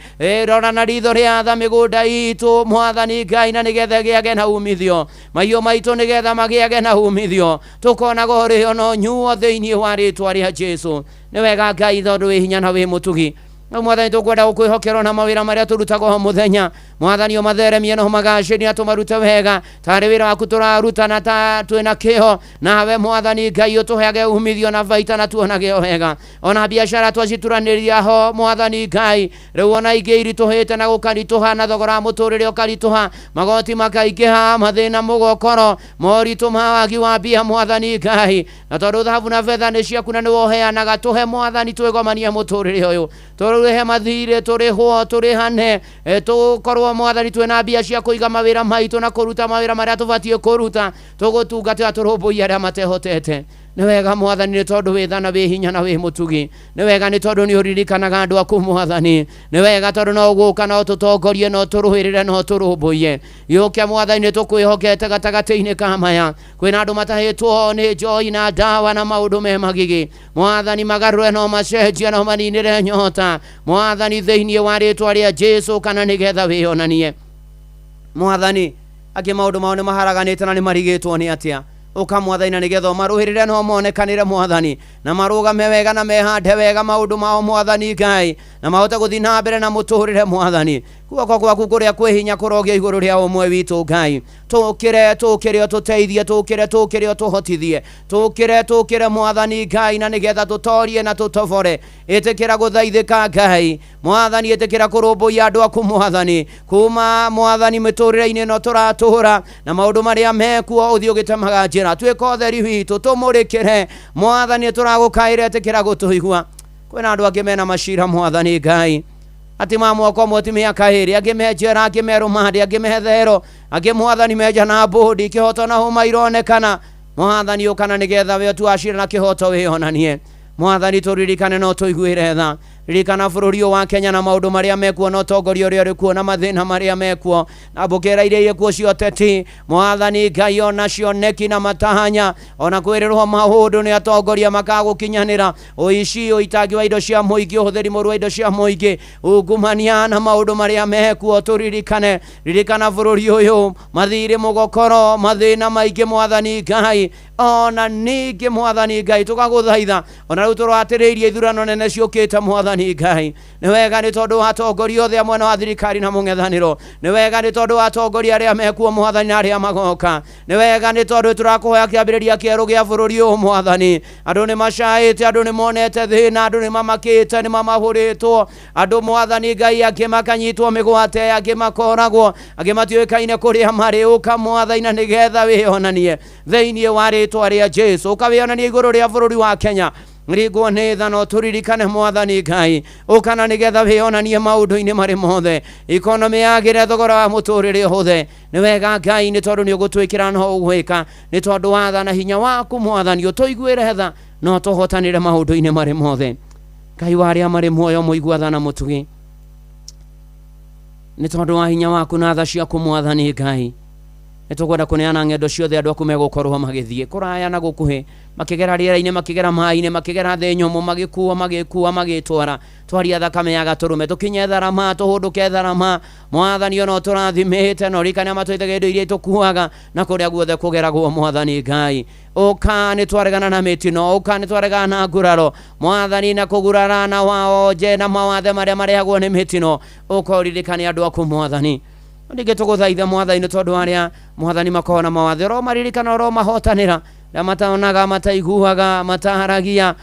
rora na ritho ria tha migunda itu mwathani Ngai na nigetha giage na umithio mahiu maitu nigetha magiage na umithio tukona gorio no nyuo thiini wa ritwa ria Jesu ni wega Ngai tondu wi hinya na wi mutugi mwathani tukwenda gukwihokera na mawira maria turutaga o muthenya mwathani o matheremie no magacĩrie atumarute wega tarĩ wĩra waku tũraruta na ta twĩna kĩho nawe mwathani Ngai ũtũheage umithio na baita na tuonage wega ona biashara twacituranĩria ho mwathani Ngai rĩu ona ingĩ iritũhĩte na gũkaritũha na thogora mũtũrĩre ũkaritũha magoti makaingĩha mathĩna mũgokoro moritũ ma wagi wa mbia mwathani Ngai na tondũ thahabu na betha nĩ ciaku na nĩwe ũheanaga tũhe mwathani twĩgomanie mũtũrĩre ũyũ tũrĩhe mathirĩ tũrĩhwo tũrĩhane tũkorwo mwathani twĩna mbia cia kũiga mawĩra maitũ na kũruta mawĩra marĩa tũbatiĩ kũruta tũgũtungatĩra tũrũmbũiya arĩa matehotete nĩ wega mwathani nĩ tondũ wĩ tha na wĩ hinya na wĩ mũtugi nĩ wega nĩ tondũ nĩ ũririkanaga andũ aku mwathani nĩ wega tondũ no gũka no tũtongorie no tũrũĩrĩre no tũrũmbũiye yũke mwathani nĩ tũkwĩhokete gatagatĩ-inĩ ka maya kwĩna andũ matahĩtwo nĩ njohi na ndawa na maũndũ me magigi mwathani magarũre no macenjie no maninĩre nyota mwathani thĩinĩ wa rĩtwa rĩa Jesũ kana nĩgetha wĩonanie mwathani angĩ maũndũ mao nĩ maharaganĩte na nĩ marigĩtwo nĩ atĩa ũka mwathani na nĩgetha marũhĩrĩre no monekanĩre mwathani na marũgame wega na mehande wega maũndũ mao mwathani Ngai na mahote gũthiĩ na mbere na mũtũrĩre mwathani guoko gwaku kũrĩa kwĩ hinya kũrogĩa igũrũ rĩa ũmwe witũ Ngai tũkĩre ũtũteithie tũkĩre ũtũhotithie tũkĩre mwathani Ngai na nĩgetha tũtorie na tũtobore ĩtĩkĩra gũthaithĩka Ngai mwathani ĩtĩkĩra kũrũmbũiya andũ aku mwathani kuma mwathani mĩtũrĩre-inĩ no tũratũra na maũndũ marĩa mekuo ũthiĩ ũgĩtemaga njĩra twĩka ũtheri witũ tũmũrĩkĩre mwathani tũragũkaĩra ĩtĩkĩra gũtũigua kwĩna andũ angĩ mena macira mwathani Ngai ati mamwako moti mĩaka ĩrĩ angĩ me njera angĩ me rũmande angĩ me thero angĩ mwathani menja na mbũndi kĩhoto na hũma ironekana mwathani ũkana nĩgetha we tuacira na kĩhoto wĩonanie mwathani tũririkane no tũiguĩre tha ririkana bũrũri wa Kenya na maũndũ marĩa mekuo no tongoria ũrĩa ũrĩ kuo na mathĩna marĩa mekuo na mbũkĩra iria irĩ kuo cioteti mwathani Ngai ona cioneki na matahanya ona kwĩrĩrwo maũndũ nĩ atongoria makagũkinyanĩra ũici ũitangi wa indo cia mũingĩ ũhũthĩri mũru wa indo cia mũingĩ ungumania na maũndũ marĩa mekuo tũririkana bũrũri ũyũ mathirĩ mũgokoro mathĩna maingĩ mwathani Ngai ona ningĩ mwathani Ngai tũgagũthaitha ona rĩu tũratĩrĩirie ithurano nene ciũkĩte mwathani Ngai nĩ wega nĩ tondũ atongoria othe mwena wa thirikari na mũng'ethanĩro nĩ wega nĩ tondũ atongoria arĩa mekuo mwathani na arĩa magoka nĩ wega nĩ tondũ tũrakũhoya kĩambĩrĩria kĩerũ gĩa bũrũri ũyũ mwathani andũ nĩ macaĩte andũ nĩ monete thĩna andũ nĩ mamakĩte nĩ mamahũrĩtwo andũ mwathani Ngai angĩ makanyitwo mĩgwate angĩ makoragwo angĩ matiũĩkaine kũrĩa marĩ ũka mwathani na nĩgetha wĩonanie thĩinĩ wa rĩtwa rĩa Jesũ ũkawĩonanie igũrũ rĩa bũrũri wa Kenya ringwo nĩ tha no tũririkane mwathani Ngai ũkana nĩgetha wĩonanie maũndũ-inĩ marĩ mothe ikonomi yagĩre thogora wa mũtũrĩre hũthe nĩ wega Ngai nĩ tondũ nĩ ũgũtwĩkĩra no ũgwĩka nĩ tondũ wa tha na hinya waku mwathani ũtũiguĩre tha no tũhotanĩre maũndũ-inĩ marĩ mothe Ngai wa arĩa marĩ muoyo mũigua tha na mũtugi nĩ tondũ wa hinya waku na tha ciaku mwathani Ngai nĩ tũkwenda kũneana ng'endo ciothe andũ aku megũkorwo magĩthiĩ kũraya na gũkuhĩ makĩgera rĩera-inĩ makĩgera maaĩ-inĩ makĩgera thĩ nyũmũ magĩkua magĩtwara twaria thakame ya gatũrũme tũkinye tharama tũhũndũke tharama mwathani ono tũrathimĩte no ririkana matũithagia indo iria tũkuaga na kũrĩa guothe kũgeragwo mwathani Ngai ũka nĩ twaregana na mĩtino ũka nĩ twaregana na nguraro mwathani na kũgurara na waonje na mawathe marĩa marehagwo nĩ mĩtino ũka ũririkane andũ aku mwathani ningĩ tũgũthaitha mwathani tondũ arĩa mwathani makorwo na mawathe ro maririkana ro mahotanĩra na mataonaga mataiguaga mataharagia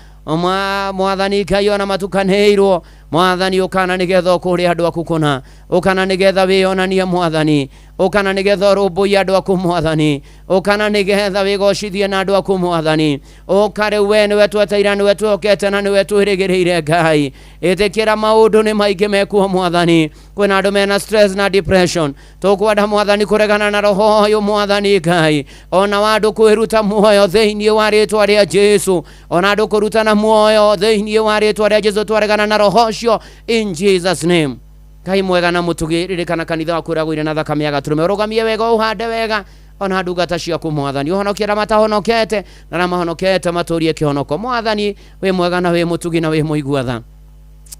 mwathani Ngai ona matukanĩirwo mwathani ũkana nĩgetha ũkũrĩa andũ aku kũna ũkana nĩgetha wĩonanie mwathani ũkana nĩgetha ũrũmbũiye andũ aku mwathani ũkana nĩgetha wĩgocithie na andũ aku mwathani ũka rĩu we nĩwe tweteira nĩwe twĩhokete na nĩwe twĩrĩgĩrĩire Ngai ĩtĩkĩra maũndũ nĩ maingĩ mekuo mwathani kwĩna andũ mena stress na depression tũkwenda mwathani kũregana na roho ũyũ mwathani Ngai ona wa andũ kwĩruta muoyo thĩinĩ wa rĩtwa rĩa Jesũ ona andũ kũrutana muoyo thĩinĩ wa rĩtwa rĩa Jesũ twaregana na roho ũcio in Jesus name Ngai mwega na mũtugi ririkana kanitha waku ũrĩa gũire na thakame ya gatũrũme ũrũgamie wega ũhande wega ona ndungata ciaku mwathani ũhonokie arĩa matahonokete na arĩa mahonokete matũrie kĩhonoko mwathani wĩ mwega na wĩ mũtugi na wĩ mũigua tha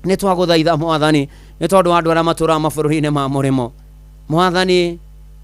nĩ twagũthaitha mwathani nĩ tondũ andũ arĩa matũraga mabũrũri-inĩ ma mũrĩmo mwathani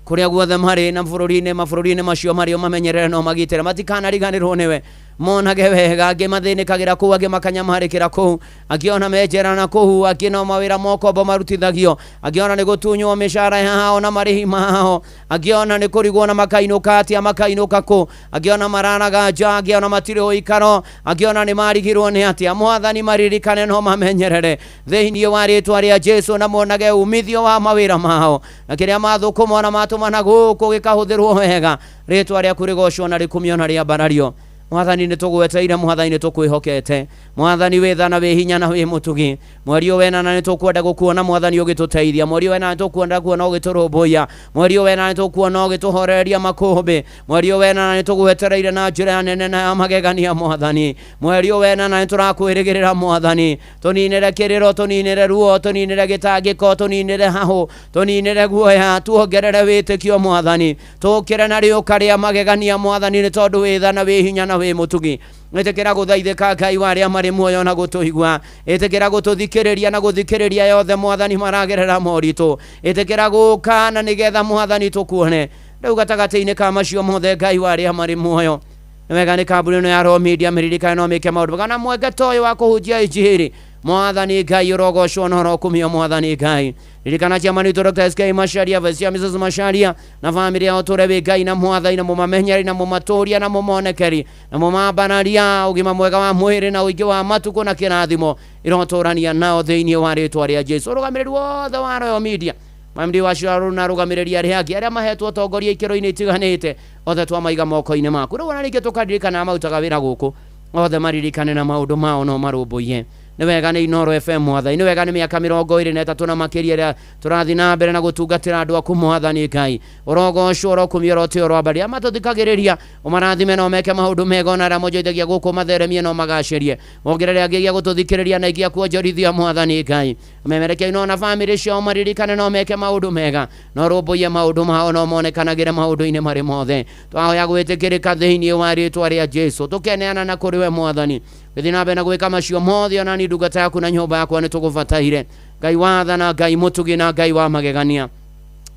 kũrĩa guothe marĩ na mabũrũri-inĩ macio marĩ mamenyerere no magitĩre matikanariganĩrwo nĩwe monage wega angĩmathĩnĩkagĩra kũu angĩmakanyamarĩkĩra kũu angĩona menjerana kũu angĩona mawĩra mokombo marutithagio angĩona nĩ gũtunywo mĩcara yao na marĩhi mao angĩona nĩ kũrigwo na makainũka atĩa makainũka kũ angĩona mararaga nja angĩona matirĩ ũikaro angĩona nĩ marigirwo nĩ atĩa Mwathani maririkane no mamenyerere thĩinĩ wa rĩĩtwa rĩa Jesũ na monage umithio wa mawĩra mao na kĩrĩa mathũkũmwo na matũmana gũkũ gĩkahũthĩrwo wega rĩĩtwa rĩaku rĩgocwo na rĩkumio na rĩambarario Mwathani nĩ tũgweteire Mwathani nĩ tũkwĩhokete Mwathani wĩtha na wĩ hinya na wĩ mũtugi mweri wena na nĩ tũkwenda gũkuona Mwathani ũgĩtũteithia mweri wena nĩ tũkwenda kuona ũgĩtũrũmbũiya mweri wena nĩ tũkwona ũgĩtũhoreria makũmbĩ mweri wena nĩ tũgwetereire na njĩra nene na ya magegania Mwathani mweri wena na nĩ tũrakwĩrĩgĩrĩra Mwathani tũninĩre kĩrĩro tũninĩre ruo tũninĩre gĩtangĩko tũninĩre hahũ tũninĩre guoya tuongerere wĩtĩkio Mwathani tũkĩre na rĩũka rĩa magegania Mwathani nĩ tondũ wĩtha na wĩ hinya na wĩ mũtugi ĩtĩkĩra gũthaithĩka Ngai wa arĩa marĩ muoyo na gũtũigua ĩtĩkĩra gũtũthikĩrĩria na gũthikĩrĩria yothe Mwathani maragerera moritũ ĩtĩkĩra gũka na nĩgetha Mwathani tũkuone rĩu gatagatĩ-inĩ ka macio mothe Ngai wa arĩa marĩ muoyo nĩ wega nĩ kambuni ĩno ya Royal Media mĩririkane no mĩke maũndũ kana mweke ta ũyũ wa kũhunjia injili Mwathani Ngai ũrogocwo na ũrokumio Mwathani Ngai ririkana ciama nĩ Dr. SK Macharia Vesia Mrs. Macharia na family yao tũrewe Ngai na Mwathani na mũmamenyeri na mũmatũria na mũmonekeri na mũmambanaria ũgima mwega wa mwĩrĩ na ũingĩ wa matukũ na kĩrathimo irotũrania nao thĩinĩ wa rĩĩtwa rĩa Jesũ ũrũgamĩrĩri wothe wa Royal Media mamdi wacio na rũgamĩrĩri arĩa mahetwo tongoria ikĩro-inĩ itiganĩte othe twamaiga moko-inĩ maku rĩu ona ningĩ tũkaririkana mautaga wĩra gũkũ othe maririkane na maũndũ mao no marũmbũiye nĩ wega nĩ Inooro FM Mwathani nĩ wega nĩ mĩaka 23 na makĩria rĩa tũrathi na mbere na gũtungatĩra andũ aku Mwathani Ngai ũrogocwo ũrokumio ũrotĩo rwambaria matũthikagĩrĩria ũmarathime no meke maũndũ mega ona arĩa monjoithagia gũkũ matheremie no magacĩrie wongerere angĩ gĩa gũtũthikĩrĩria na ingĩ kuonjorithia Mwathani Ngai memerekia ino na family ciao maririkane no meke maũndũ mega no rũmbũiye maũndũ mao no monekanagĩre maũndũ-inĩ marĩ mothe twahoya gwĩtĩkĩrĩka thĩinĩ wa rĩĩtwa rĩa Jesũ tũkeneana na kũrĩ we Mwathani gĩthiĩ na mbere na gwĩka macio mothe ona ni ndungata yaku na nyũmba yakwa nĩ tũgũbataire Ngai watha na Ngai mũtugi na Ngai wa magegania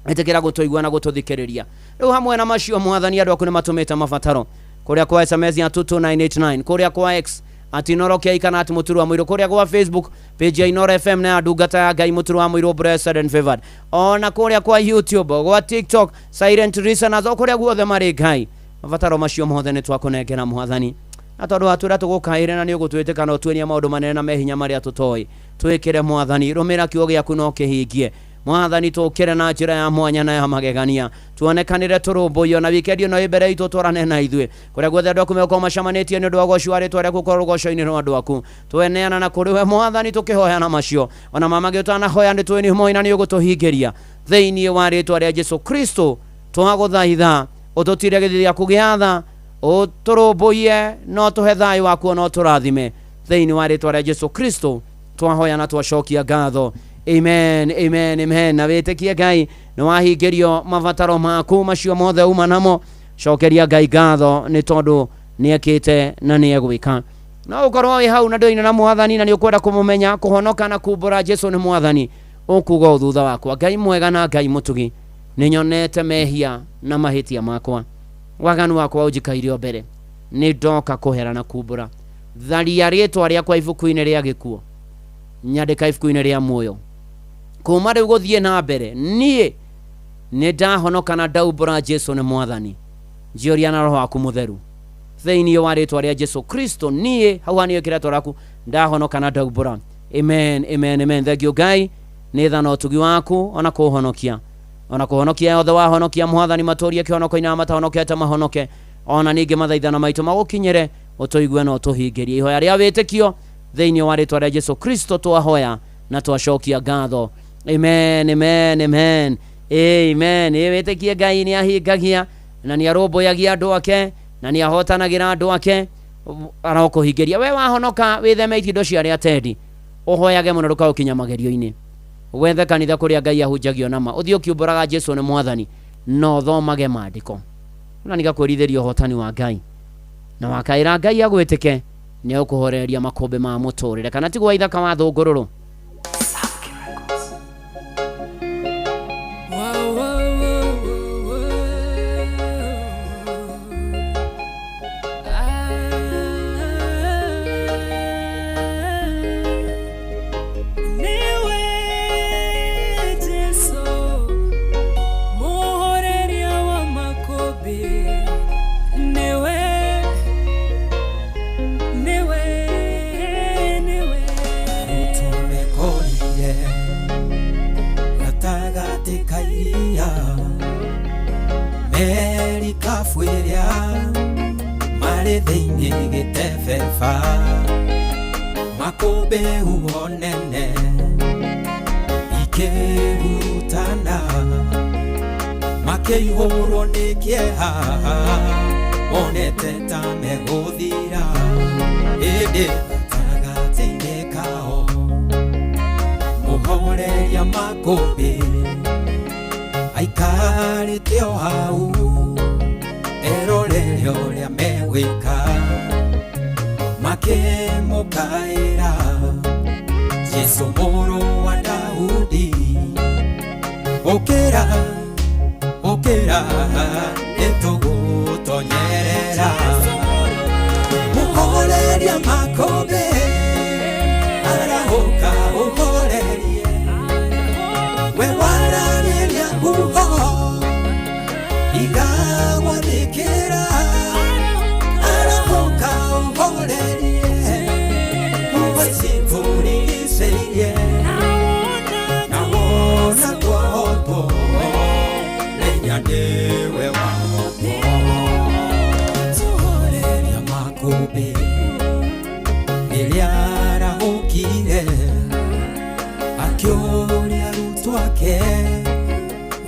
ĩtĩkĩra gũtũigua na gũtũthikĩrĩria rĩu hamwe na macio Mwathani andũ aku nĩ matũmĩte mabataro kũrĩa kwa SMS ya 22989 kũrĩa kwa X @inorokia kana @mũturu wa mũirũ kũrĩa kwa Facebook page ya Inooro FM na ndungata ya Ngai mũturu wa mũirũ blessed and favored ona kũrĩa kwa YouTube kwa TikTok silent listeners kũrĩa guothe marĩ Ngai mabataro macio mothe nĩ twakũnengera Mwathani na tondũ watũra tũgũkaĩre na nĩ ũgũtwĩtĩka na ũtuonie maũndũ manene na mehinya marĩa tũtoĩ twĩkĩre Mwathani rũmĩra kiugo gĩaku no kĩhingie Mwathani tũkĩre na njĩra ya mwanya na ya magegania tuonekanĩre tũrũmbũiyo na wikendi ĩno mbere itũ twarane na ithuĩ kũrĩa guothe andũ aku megũkorwo macamanĩtie nĩ ũndũ wa ũgoci wa rĩĩtwa rĩaku gũkorwo rũgoco-inĩ rwa andũ aku tweneana na kũrĩ we Mwathani tũkĩhoya na macio ona mamage ũtanahoya nĩ twĩ nĩ moĩ na nĩ ũgũtũhingĩria thĩinĩ wa rĩĩtwa rĩa Jesũ Kristo twagũthaitha ũtũtire gĩthithi gĩaku gĩa tha ũtũrũmbũiye no tũhe thayũ waku no tũrathime thĩinĩ wa rĩĩtwa rĩa Jesũ Kristo twahoya na twacokia ngatho amen amen amen na wĩtĩkie Ngai nĩ wahingĩrio mabataro maku macio mothe uma namo cokeria Ngai ngatho nĩ tondũ nĩekĩte na nĩegwĩka no ũkorwo wĩ hau na ndũina na Mwathani na nĩ ũkwenda kũmũmenya kũhonoka na kumbũra Jesũ nĩ Mwathani ũkuga ũthutha wakwa Ngai mwega na Ngai mũtugi nĩ nyonete mehia na mahĩtia makwa waganu wakwa ũnjikairio mbere nĩ ndoka kũhera na kumbũra tharia rĩĩtwa rĩakwa ibuku-inĩ rĩa gĩkuũ nyandĩka ibuku-inĩ rĩa muoyo kuma rĩu gũthiĩ na mbere niĩ nĩ ndahonoka na ndaumbũra Jesũ nĩ Mwathani njĩũria na roho waku mũtheru thĩinĩ wa rĩĩtwa rĩa Jesũ Kristo niĩ hau hanĩo kĩretwa rĩaku ndahonoka na ndaumbũra amen amen amen thengiũ Ngai nĩ tha na ũtugi waku ona kũhonokia yothe wahonokia Mwathani matũrie kĩhonoko-inĩ na matahonokete mahonoke ona ningĩ mathaithana maitũ magũkinyĩre ũtũigue na ũtũhingĩrie ihoya rĩa wĩtĩkio thĩinĩ wa rĩĩtwa rĩa Jesũ Kristo twahoya na twacokia ngatho amen amen amen amen wĩtĩkie Ngai nĩ ahingagia na nĩ arũmbũyagia andũ ake na nĩ ahotanagĩra andũ ake arokũhingĩria we wahonoka wĩtheme indo cia arĩa atendi ũhoyage mũno ndũkaũkinya magerio-inĩ wethe kanitha kũrĩa Ngai ahunjagio nama ũthiĩ ũkiumbũraga Jesũ nĩ Mwathani no thomage maandĩko na nĩgakwĩrithĩria ũhotani wa Ngai na wakaĩra Ngai agwĩtĩke nĩ ũkũhoreria makũmbĩ ma mũtũrĩre kana tigwo ithaka wa thũngũrũrũ marĩ thĩinĩ gĩtebeba makũmbĩ huho nene ikĩhurutana makĩihũrwo nĩ kĩeha monete ta megũthira ĩndĩ gatagatĩ-inĩ kao mũhoreria makũmbĩ aikarĩte o hau erorere ũrĩa megwĩka makĩmũkaĩra Jesũ mũrũ wa Daudi ũkĩra ũkĩra nĩtũgũtonyerera mũhoreria makũmbĩ arahũka ũhorerie we waragĩria huho igagwathĩkĩra arahũka ũhorerie huho cimburicĩirie na wona kwahotwo menya nĩwe wahotwo mũhoreria makũmbĩ rĩrĩa arahũkire akĩũria arutwo ake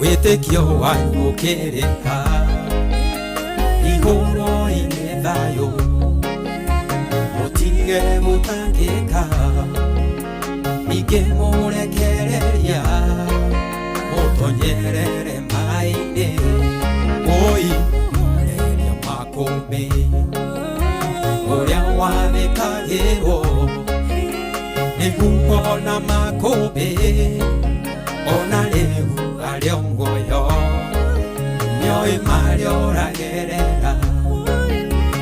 wĩtĩkio wanyu ũkĩrĩka ihũro-inĩ thayũ mũtige gũtangĩka ningĩ mũrekereria mũtonyerere maĩ-inĩ oi mũhoreria makũmbĩ ũrĩa wathĩkagĩrwo nĩguo na makũmbĩ ona rĩu arĩ muoyo nĩoĩ marĩa ũragerera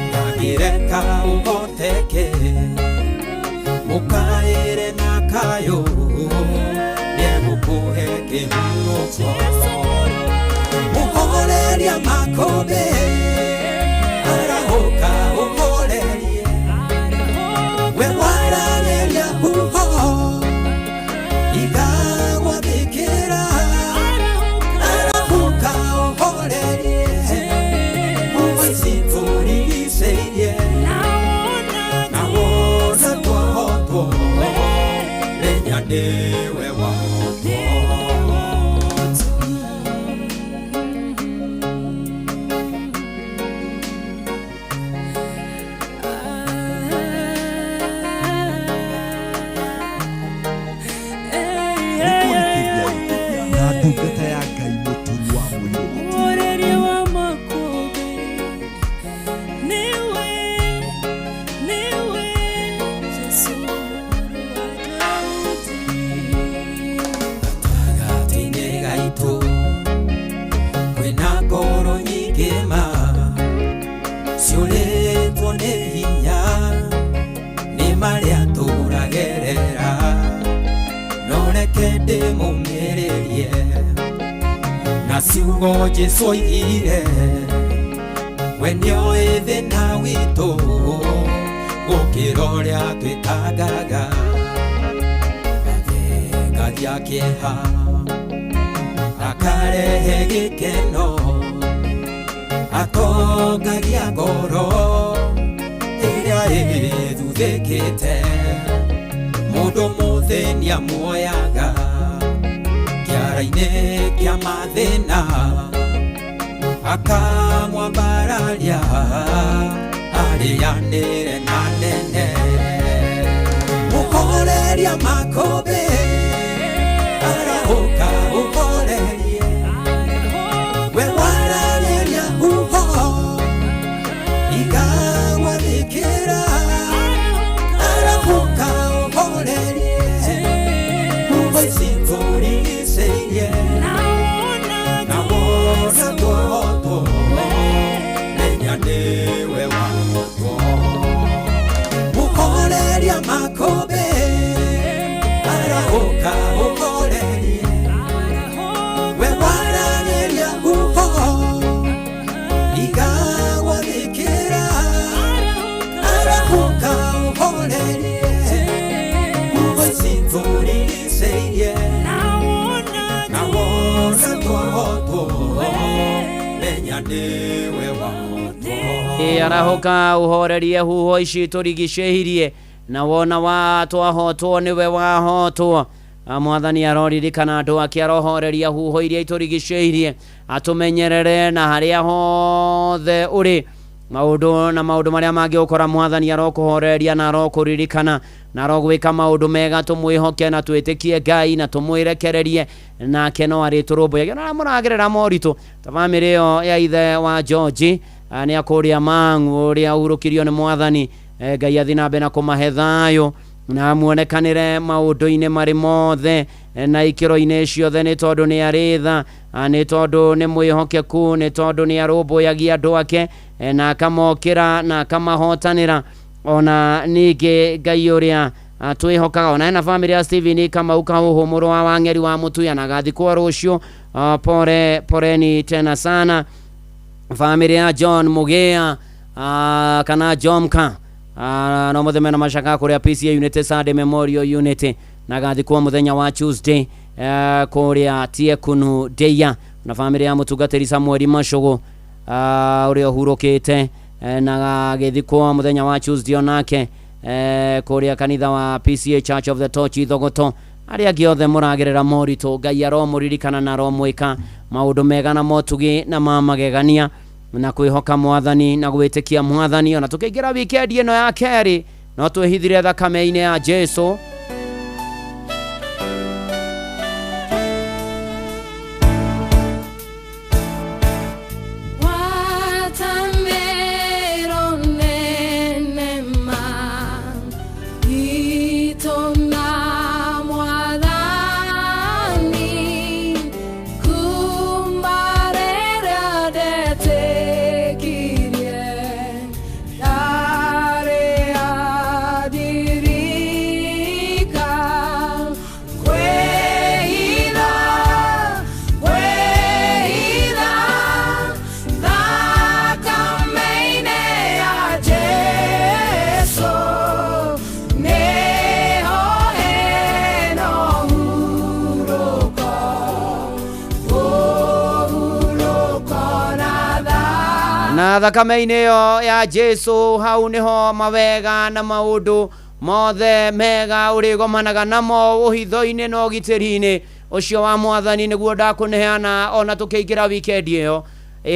ndangĩreka ũhoteke mũkaĩre na kayũ nĩegũkũhe kĩhurũko mũhoreria makũmbĩ arahũka ũhorerie we waragĩria huho igagwathĩkĩra arahũka ũhorerie huho cimburicĩirie na wona twahotwo menya nĩwe wahotwo ndungata ya Ngai mũturi wa mũirũ mũhoreria wa makũmbĩ nĩwe Jesũ mũrũ wa Daudi gatagatĩ-inĩ gaitũ kwĩna ngoro nyingĩ ma ciũrĩtwo nĩ hinya nĩ marĩa tũragerera no reke ndĩmũmĩrĩrie na ciugo Jesũ oigire we nĩoĩ thĩna witũ gũkĩra ũrĩa twĩtangaga athĩngagia kĩeha akarehe gĩkeno atongagia ngoro ĩrĩa ĩthuthĩkĩte mũndũ mũthĩnia muoyaga kĩara-inĩ kĩa mathĩna akamwambararia arĩanĩre na nene mũhoreria makũmbĩ arahũka ũhorerie we waragĩria huho igagwathĩkĩra arahũka ũhorerie huho cimburicĩirie na wona twahotwo menya nĩwe wahotwo mũhoreria makũmbĩ arahũka ũhorerie we waragĩria huho igagwathĩkĩra arahũka ũhorerie huho cimburicĩirie na wona twahotwo menya nĩwe wahotwo arahoka uhorerie huho ici turigicĩirie na wona watwahotwo niwe wahotwo. Mwathani aroririkana andũ ake arohoreria huho iria iturigicĩirie atumenyerere na haria hothe uri maundu maria mangi ukora Mwathani arokuhoreria na arokuririkana na arogwika maundu mega tumwihoke na twitikie Ngai na tumwirekererie nake no ariturumbuyagia na muragerera moritu ta family yo ya ithe wa George ni akuria mangu uria uhurukirio ni Mwathani. Ngai athi na bena kumahe thayo na muonekanire maundu-ini mari mothe na ikiro-ini ciothe ni tondu ni aritha ni tondu ni mwihokeku ni tondu ni arumbuyagia andu ake na akamokira na akamahotanira ona ningi Ngai uria twihokaga ona na family ya Steven Kamau Kahuhu muru wa Wangeri wa Mutuya na gathikwo rucio. Poreni tena sana family ya John Mugea kana Jomka no mutheme na mashaka kuria PCA Unity Sunday Memorial Unity na gathikwo muthenya wa Tuesday kuria Tiekunu Deya na family ya Mutungatiri Samuel Mashogo uria hurukite na gathikwo muthenya wa Tuesday onake kuria kanitha wa PCA Church of the Torch Ithogoto. Aria giothe muragerera moritu Ngai aromuririkana na aromwika maundu mega na motugi na mamagegania na kwihoka Mwathani na gwitikia Mwathani. Ona tukiingira weekend ino ya keri no twihithire thakame-ini ya Jesu. Na thakame-ini yo ya Jesu hau niho mawega na maundu mothe mega urigomanaga namo uhitho-ini no gitiri-ini ucio wa Mwathani niguo ndakuneana ona tukiingira weekend iyo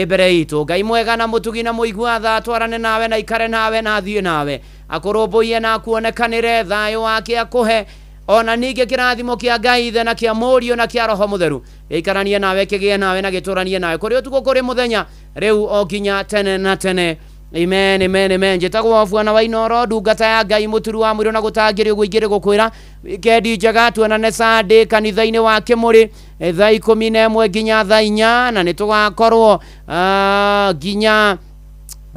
mbere itu. Ngai mwega na mutugi na muigua tha twarane nawe na ikare nawe na thie nawe akurumbuye na kuonekanire thayo wake akuhe ona ninge kirathimo kia Ngai ithe na kia Mũriũ na kia Roho Mutheru ikaranie nawe kigie nawe na gituranie nawe kuri utuko kuri muthenya riu o nginya tene na tene. Amen, amen, amen. Njitagwo Bwana wa Inoro ndungata ya Ngai muturu wa mwiro na gutangirio guingire gukwira weekend njega tuonane Sunday kanitha-ini wa Kimuri thaa 11 nginya thaa 4 na nitugakorwo nginya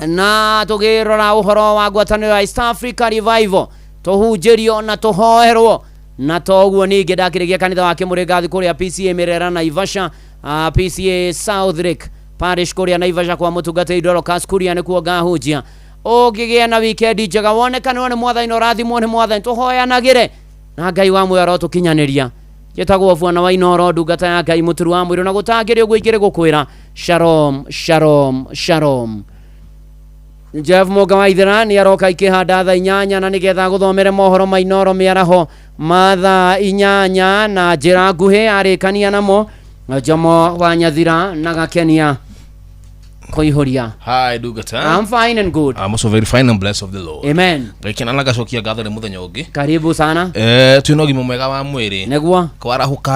na tugirora uhoro wa ngwataniro ya East Africa Revival tuhunjirio na tuhoerwo na toguo ningi ndakirigia kanitha wa Kimuri ngathi kuria PCA Mirera na Ivasha PCA South Lake Parish kuria na Ivasha kwa mutungata idoro kaskuria nikuo ngahunjia ugigia na weekend njega wonekane ni Mwathani urathimwo ni Mwathani tuhoyanagire na Ngai wa muoyo arotukinyaniria. Njitagwo Bwana wa Inoro ndungata ya Ngai muturu wa mwiro na gutangirio guingire gukwira shalom shalom shalom. Jeff Moga wa Ithera ni aroka ikihanda thaa 8 na nigetha guthomere mohoro ma Inoro miaraho mathaa 8 na njira nguhi arikania namo Jomo wa Nyathira na Gakenia kuihuria. Hi Dugata. I'm fine and good. I'm also very fine and blessed of the Lord. Amen. Rekena naga cokia gathore muthenya ungi. Karibu sana. Twina ugima mwega wa mwiri. Neguo. Kwarahuka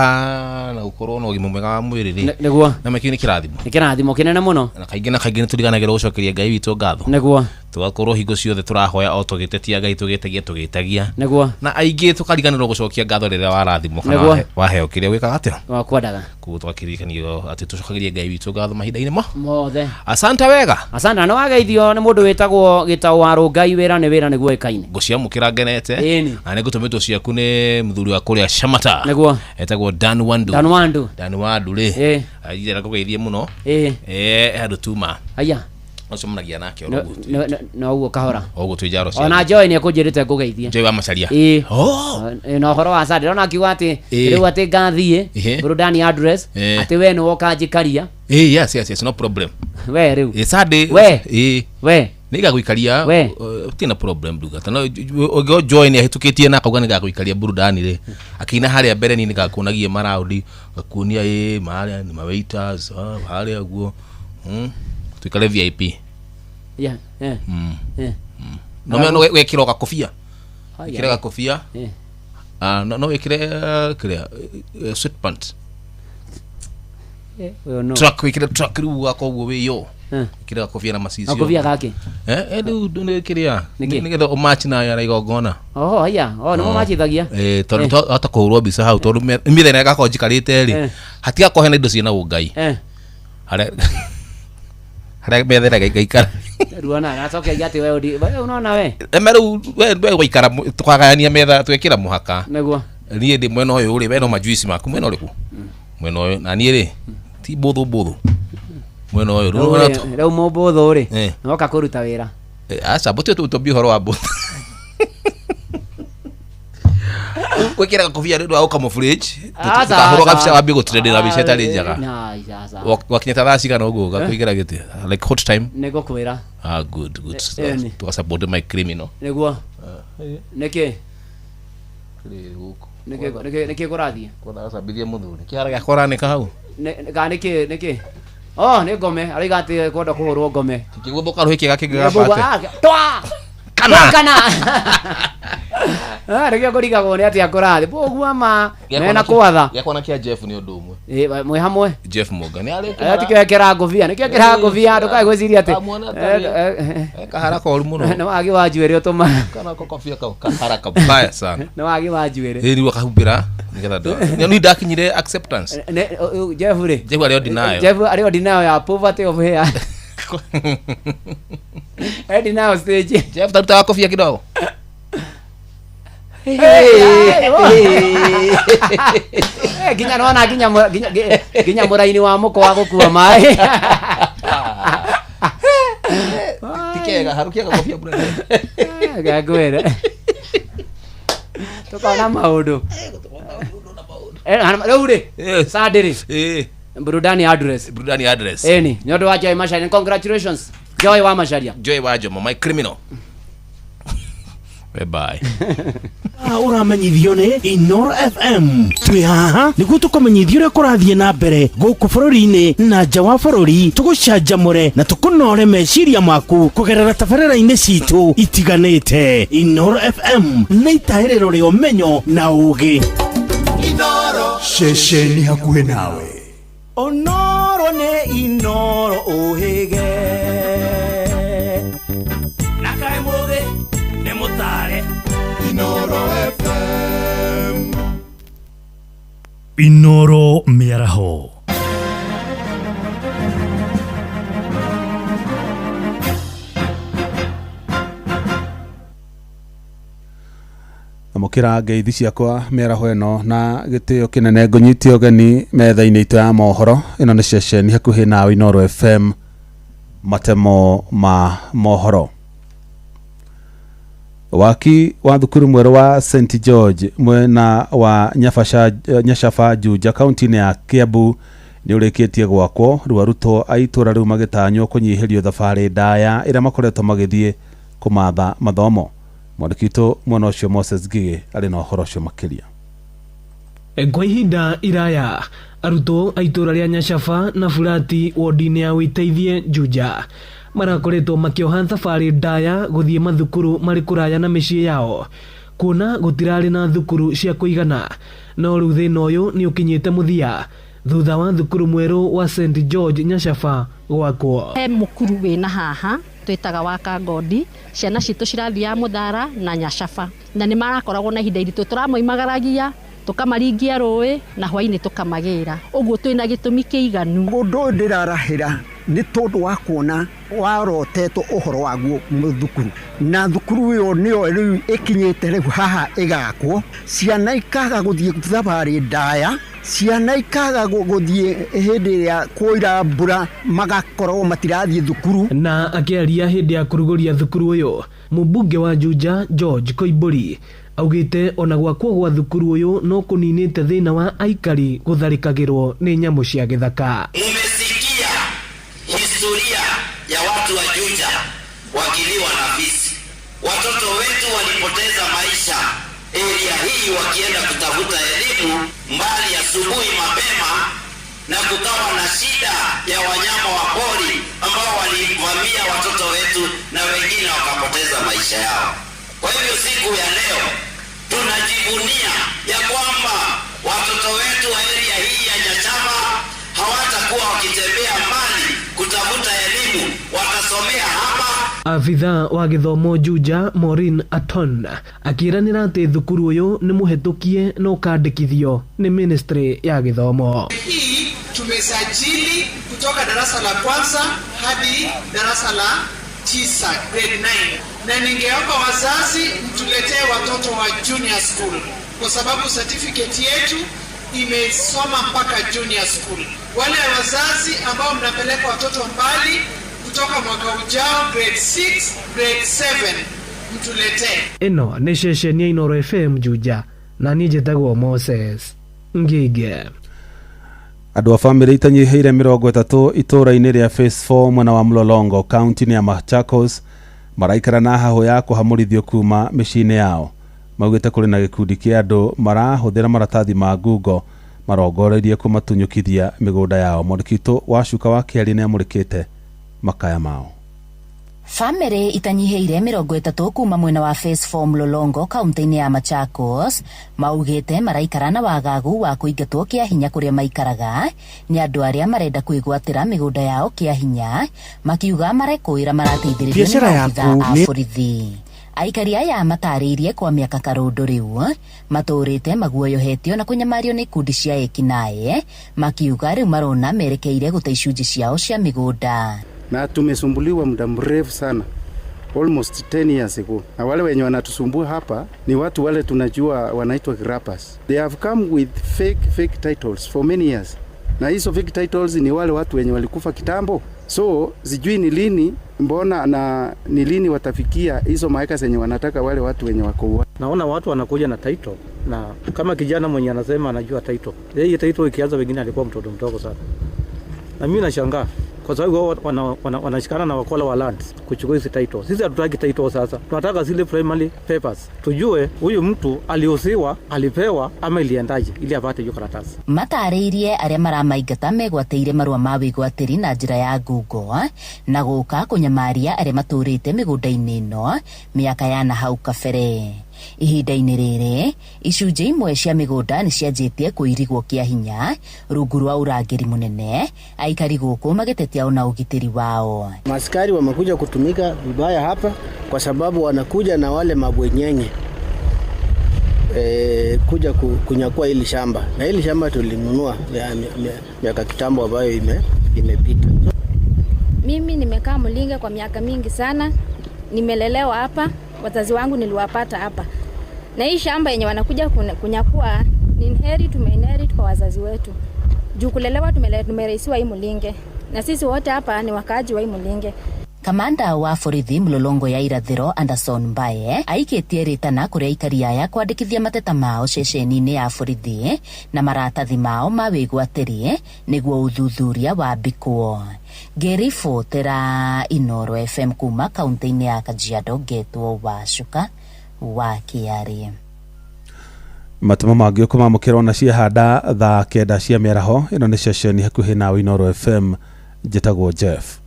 na gukorwo na ugima mwega wa mwiri ri. Neguo. Na mekini kirathimo. Kirathimo kinene muno. Na kaingĩ tũriganagĩrwo gucokeria Ngai witũ ngatho. Neguo. Tugakorwo hingo ciothe turahoya o tugitetia Ngai tugitagia. Neguo. Na aingĩ tukariganĩrwo gucokia ngatho rĩrĩa warathimo kana waheo kĩrĩa wĩkaga atĩa. Wakwendaga. Kuo twakirikanio atĩ tucokagirie Ngai witũ ngatho mahinda-inĩ mothe. Asante wega. Asante na wageithio ni mundu witagwo Gitau wa Rungai wira ni wira niguo ikaine. Nguciamukira ngenete. Na nigutumitwo ciaku ni muthuri wa kuria Shamata. Niguo. Etagwo Dan Wandu. Dan Wandu ri. Ajira kugeithie muno. Andu tuma. Aya. Ocio munagia nake orugu. No ugo kahora. Ogo twijaro cia. Ona Joy ni akunjirite ngugeithie. Joy wa macaria. No horo wa Sunday ona kiuga ati riu ati ngathie burudani address ati we no woka njikaria. Yes, no problem. We riu. Sunday. We niga guikaria tina problem duga tano ogo join ya hitukitie na kauga niga guikaria burudani ri akina haria mbere ni niga kunagie maraudi akunia maria ni waiters haria guo tuikale VIP no me no wekira ka kofia kira ka kofia no wekira kira sweatpants truck wekira truck ru ako we yo kira kofia na masisio kofia kake ndu kiria nigetha o match na ya igongona haya no match thagia tondu ata kuhurwo bisa hau tondu mithene gako njikarite ri hatia kohena indo ciina ungai hare methene gaikara ruona nacoke yati we unaona we emeru we waikara tukagania metha twekira muhaka neguo nie ndi mwena uyu uri we no majuici maku mwena uriku mwena uyu na nie ri ti buthu mwena uyu rau mo buthu ri noka kuruta wira acha bote tu bihoro wa buthu wekira kofia ndio au kama fridge tukahoro kabisa wabi go trade na bisheta rinjaga wakinyeta thasi kana ugo gakuigira gite like hot time nego kwira good to support my criminal neguo neke neke korathie kona sabiria muthuri kiara gakora ne kahau neke ne ngome ari gati kwenda kuhurwo ngome kiguthuka ruhiki gakigabate twa kana rekio kuriga gone ati akorathi bogua ma mena kwatha yakona kia Jeff ni undu umwe mwe hamwe Jeff Morgan ari tikekera nguvia nikekera nguvia ndukae gwiciria ati kaharaka uri muno no agi wanjuire utuma kana kofia kaharaka mbaya sana no agi wanjuire eri wakahumbira nigetha ndo ni ndakinyire acceptance Jeff ri Jeff ari denial Jeff ari denial ya poverty of here edi nao stage Jeff taruta kofia kidogo ginya nona ginya muraini wa muko wa gukua mai tikega harukia kofia bure gagwere tukona maundu reure sadiri burudani address eni nyodo wa Joy Macharia congratulations Joy wa Macharia Joy wa Jomo my criminal bye uramenyithio ni Inoro FM twi haha niguo tukumenyithio uria kurathie na mbere guku bururi-ini na nja wa bururi tugucanjamure na tukunore meciria maku kugerera tabarĩra-inĩ citu itiganĩte. Inoro FM nĩ itahĩrĩro rĩa ũmenyo na ũũgĩ. Inoro ceceni hakuhĩ nawe. Onoro nĩ Inoro ũhĩge na kaĩ mũthĩ nĩ mũtare Inoro FM Inoro mĩaraho amukira ngeithi ciakwa mĩaraho ĩno na gĩtĩo kĩnene ngũnyitie ũgeni metha-inĩ itũ ya mohoro. Ĩno nĩ ceceni hakuhĩ nawe Inoro FM, matemo ma mohoro. Waki wa thukuru mwerũ wa St George mwena wa Nyashaba Juja kaunti-inĩ ya Kiambu nĩ ũrĩkĩtie gwakwo, rĩu arutwo a itũra rĩu magĩtanywo kũnyihĩrio thabarĩ ndaya ĩrĩa makoretwo magĩthiĩ kũmatha mathomo. Mwandĩki witũ mwena ũcio Moses Gigi arĩ na ũhoro ũcio makĩria. Kwa ihinda iraya arutwo a itũra rĩa Nyashaba na Burati wodi-inĩ ya Wĩteithie Juja marakoretwo makĩoha thabarĩ ndaya gũthiĩ mathukuru marĩ kũraya na mĩciĩ yao, kuona gũtirarĩ na thukuru cia kũigana. No rĩu thĩna ũyũ nĩ ũkinyĩte mũthia thutha wa thukuru mwerũ wa St George Nyashaba gwakwo. He mũkuru wĩna haha twĩtaga wa Kangodi, ciana citũ cirathiaga Mũthara na Nyashaba, na nĩ marakoragwo na ihinda iritũ, tũramoimagaragia tukamaringia rũĩ na hwainĩ tukamagĩra, ũguo twĩna gĩtũmi kĩiganu. Ũndũ ũyũ ndĩrarahĩra nĩ tondũ wa kuona warotetwo ũhoro waguo thukuru, na thukuru ĩyo nĩyo rĩu ĩkinyĩte rĩu haha ĩgakwo, ciana ikaga gũthiĩ thabarĩ ndaya, ciana ikaga gũthiĩ hĩndĩ ĩrĩa kwaura mbura magakorwo matirathiĩ thukuru. Na akĩaria hĩndĩ ya kũrugũria thukuru ũyũ, mũmbunge wa Juja George Koimbũri augĩte ona gwakwo gwa thukuru ũyũ no kũninĩte thĩna wa aikari gũtharĩkagĩrwo nĩ nyamũ cia gĩthaka. Umesikia historia ya watu wa Juja wakiliwa na fisi. Watoto wetu walipoteza maisha area hii wakienda kutafuta elimu mbali asubuhi mapema, na kukawa na shida ya wanyama wa pori ambao walivamia watoto wetu na wengine wakapoteza maisha yao. Kwa hivyo siku ya leo tunajivunia ya kwamba watoto wetu wa area hii ya Nyachama hawatakuwa wakitembea mbali kutafuta elimu, watasomea hapa. Afitha wa githomo Juja Maureen Aton akiranira ati thukuru uyu ni muhetukie no kandikithio ni ministry ya githomo. Hii tumesajili kutoka darasa la kwanza hadi darasa la 9 grade 9, na ningeomba wazazi mtuletee watoto wa junior school kwa sababu certificate yetu imesoma mpaka junior school. Wale wazazi ambao mnapeleka watoto mbali kutoka mwaka ujao grade 6, grade 7 mtuletee. Ino ni shesheni ya Inoro FM Juja na nijitagwo Moses Ngige. Andũ a bamĩrĩ itanyiheire 30 itũũra-inĩ rĩa Phase 4 mwena wa Mlolongo kaunti-inĩ ya Machakos maraikara na hahũ ya kũhamũrithio kuma mĩciĩ-inĩ yao. Maugĩte kũrĩ na gĩkundi kĩa andũ marahũthĩra maratathi ma ngungo marongoreirie kũmatunyũkithia mĩgũnda yao. Mwandĩki wa Cuka wa Kĩarĩ nĩ amũrĩkĩte makaya mao. Family itanyiheire 30 kuma mwena wa Phase 4 Mlolongo kaunti-inĩ ya Machakos maugĩte maraikara na wagagu wa kũingatwo kĩa hinya kũrĩa maikaraga nĩ andũ arĩa marenda kwĩgwatĩra mĩgũnda yao kĩa hinya, makiuga marekũĩra marateithĩrĩrio nĩ maabitha a borithi. Aikari aya matarĩirie kwa mĩaka karũndũ rĩu matũrĩte maguoyohetio na kũnyamario nĩ ikundi cia ekinaĩ, makiuga rĩu marona merekeire gũte icunjĩ ciao cia mĩgũnda. Na tumesumbuliwa muda mrefu sana, almost 10 years ago. Na wale wenye wanatusumbua hapa ni watu wale tunajua wanaitwa grabbers. They have come with fake titles for many years. Na hizo fake titles ni wale watu wenye walikufa kitambo. So sijui ni lini, mbona na ni lini watafikia hizo maeka zenye wanataka wale watu wenye wako. Naona watu wanakuja na title, na kama kijana mwenye anasema anajua title. Yeye title ikianza wengine alikuwa mtoto mdogo sana. Na mimi nashangaa kwa sababu wanashikana na wakola wa land kuchukua hizo title. Sisi hatutaki title sasa. Tunataka zile primary papers. Tujue huyu mtu aliuziwa, alipewa ama iliendaje ili apate hiyo karatasi. Matarĩirie arĩa maramaingata megwateire marũa ma wĩgwatĩri na njĩra ya ngungo na gũka kũnyamaria arĩa matũrĩte mĩgũnda-inĩ ĩno mĩaka ya na hau kabere. Ihinda-inĩ rĩrĩ icunjĩ imwe cia mĩgũnda nĩ cianjĩtie kũirigwo kĩa hinya rungu rwa ũrangĩri mũnene, aikari gũkũ magĩtetea ona ũgitĩri wao. Maskari wamekuja kutumika vibaya hapa kwa sababu wanakuja na wale mabwenyenye kuja kunyakua hili shamba, na hili shamba tulinunua miaka kitambo ambayo imepita. Mimi nimekaa Mlinge kwa miaka mingi sana, nimelelewa hapa, wazazi wangu niliwapata hapa. Na hii shamba yenye wanakuja kunyakua ni tumeinherit kwa wazazi wetu. Juu kulelewa tumereisiwa hii Mlinge. Na sisi wote hapa ni wakaaji wa hii Mlinge. Kamanda wa borithi Mlolongo ya irathĩro Anderson Mbae aikĩtie rĩtana kũrĩ aikari aya kwandĩkithia mateta mao ceceni-inĩ ya borithi na maratathi mao ma wĩgwatĩri nĩguo ũthuthuria wambikwo. Ngĩribotera Inoro FM kuma kaunti-inĩ ya Kajiado, Getwo wa Cuka wa Kĩarĩ. Matuma mangĩ ũkũmamũkĩrwo na ciahanda thaa 9 cia mĩaraho. Ĩno nĩ ceceni hakuhĩ nawe Inoro FM. Njĩtagwo Jeff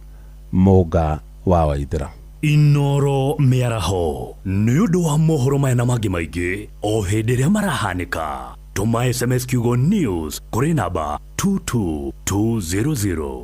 Moga wa Waithĩra. Inoro mĩaraho nĩ ũndũ wa mohoro maya na mangĩ maingĩ o hĩndĩ ĩrĩa marahanĩka. Tũma SMS kiugo news kũrĩ namba 22200.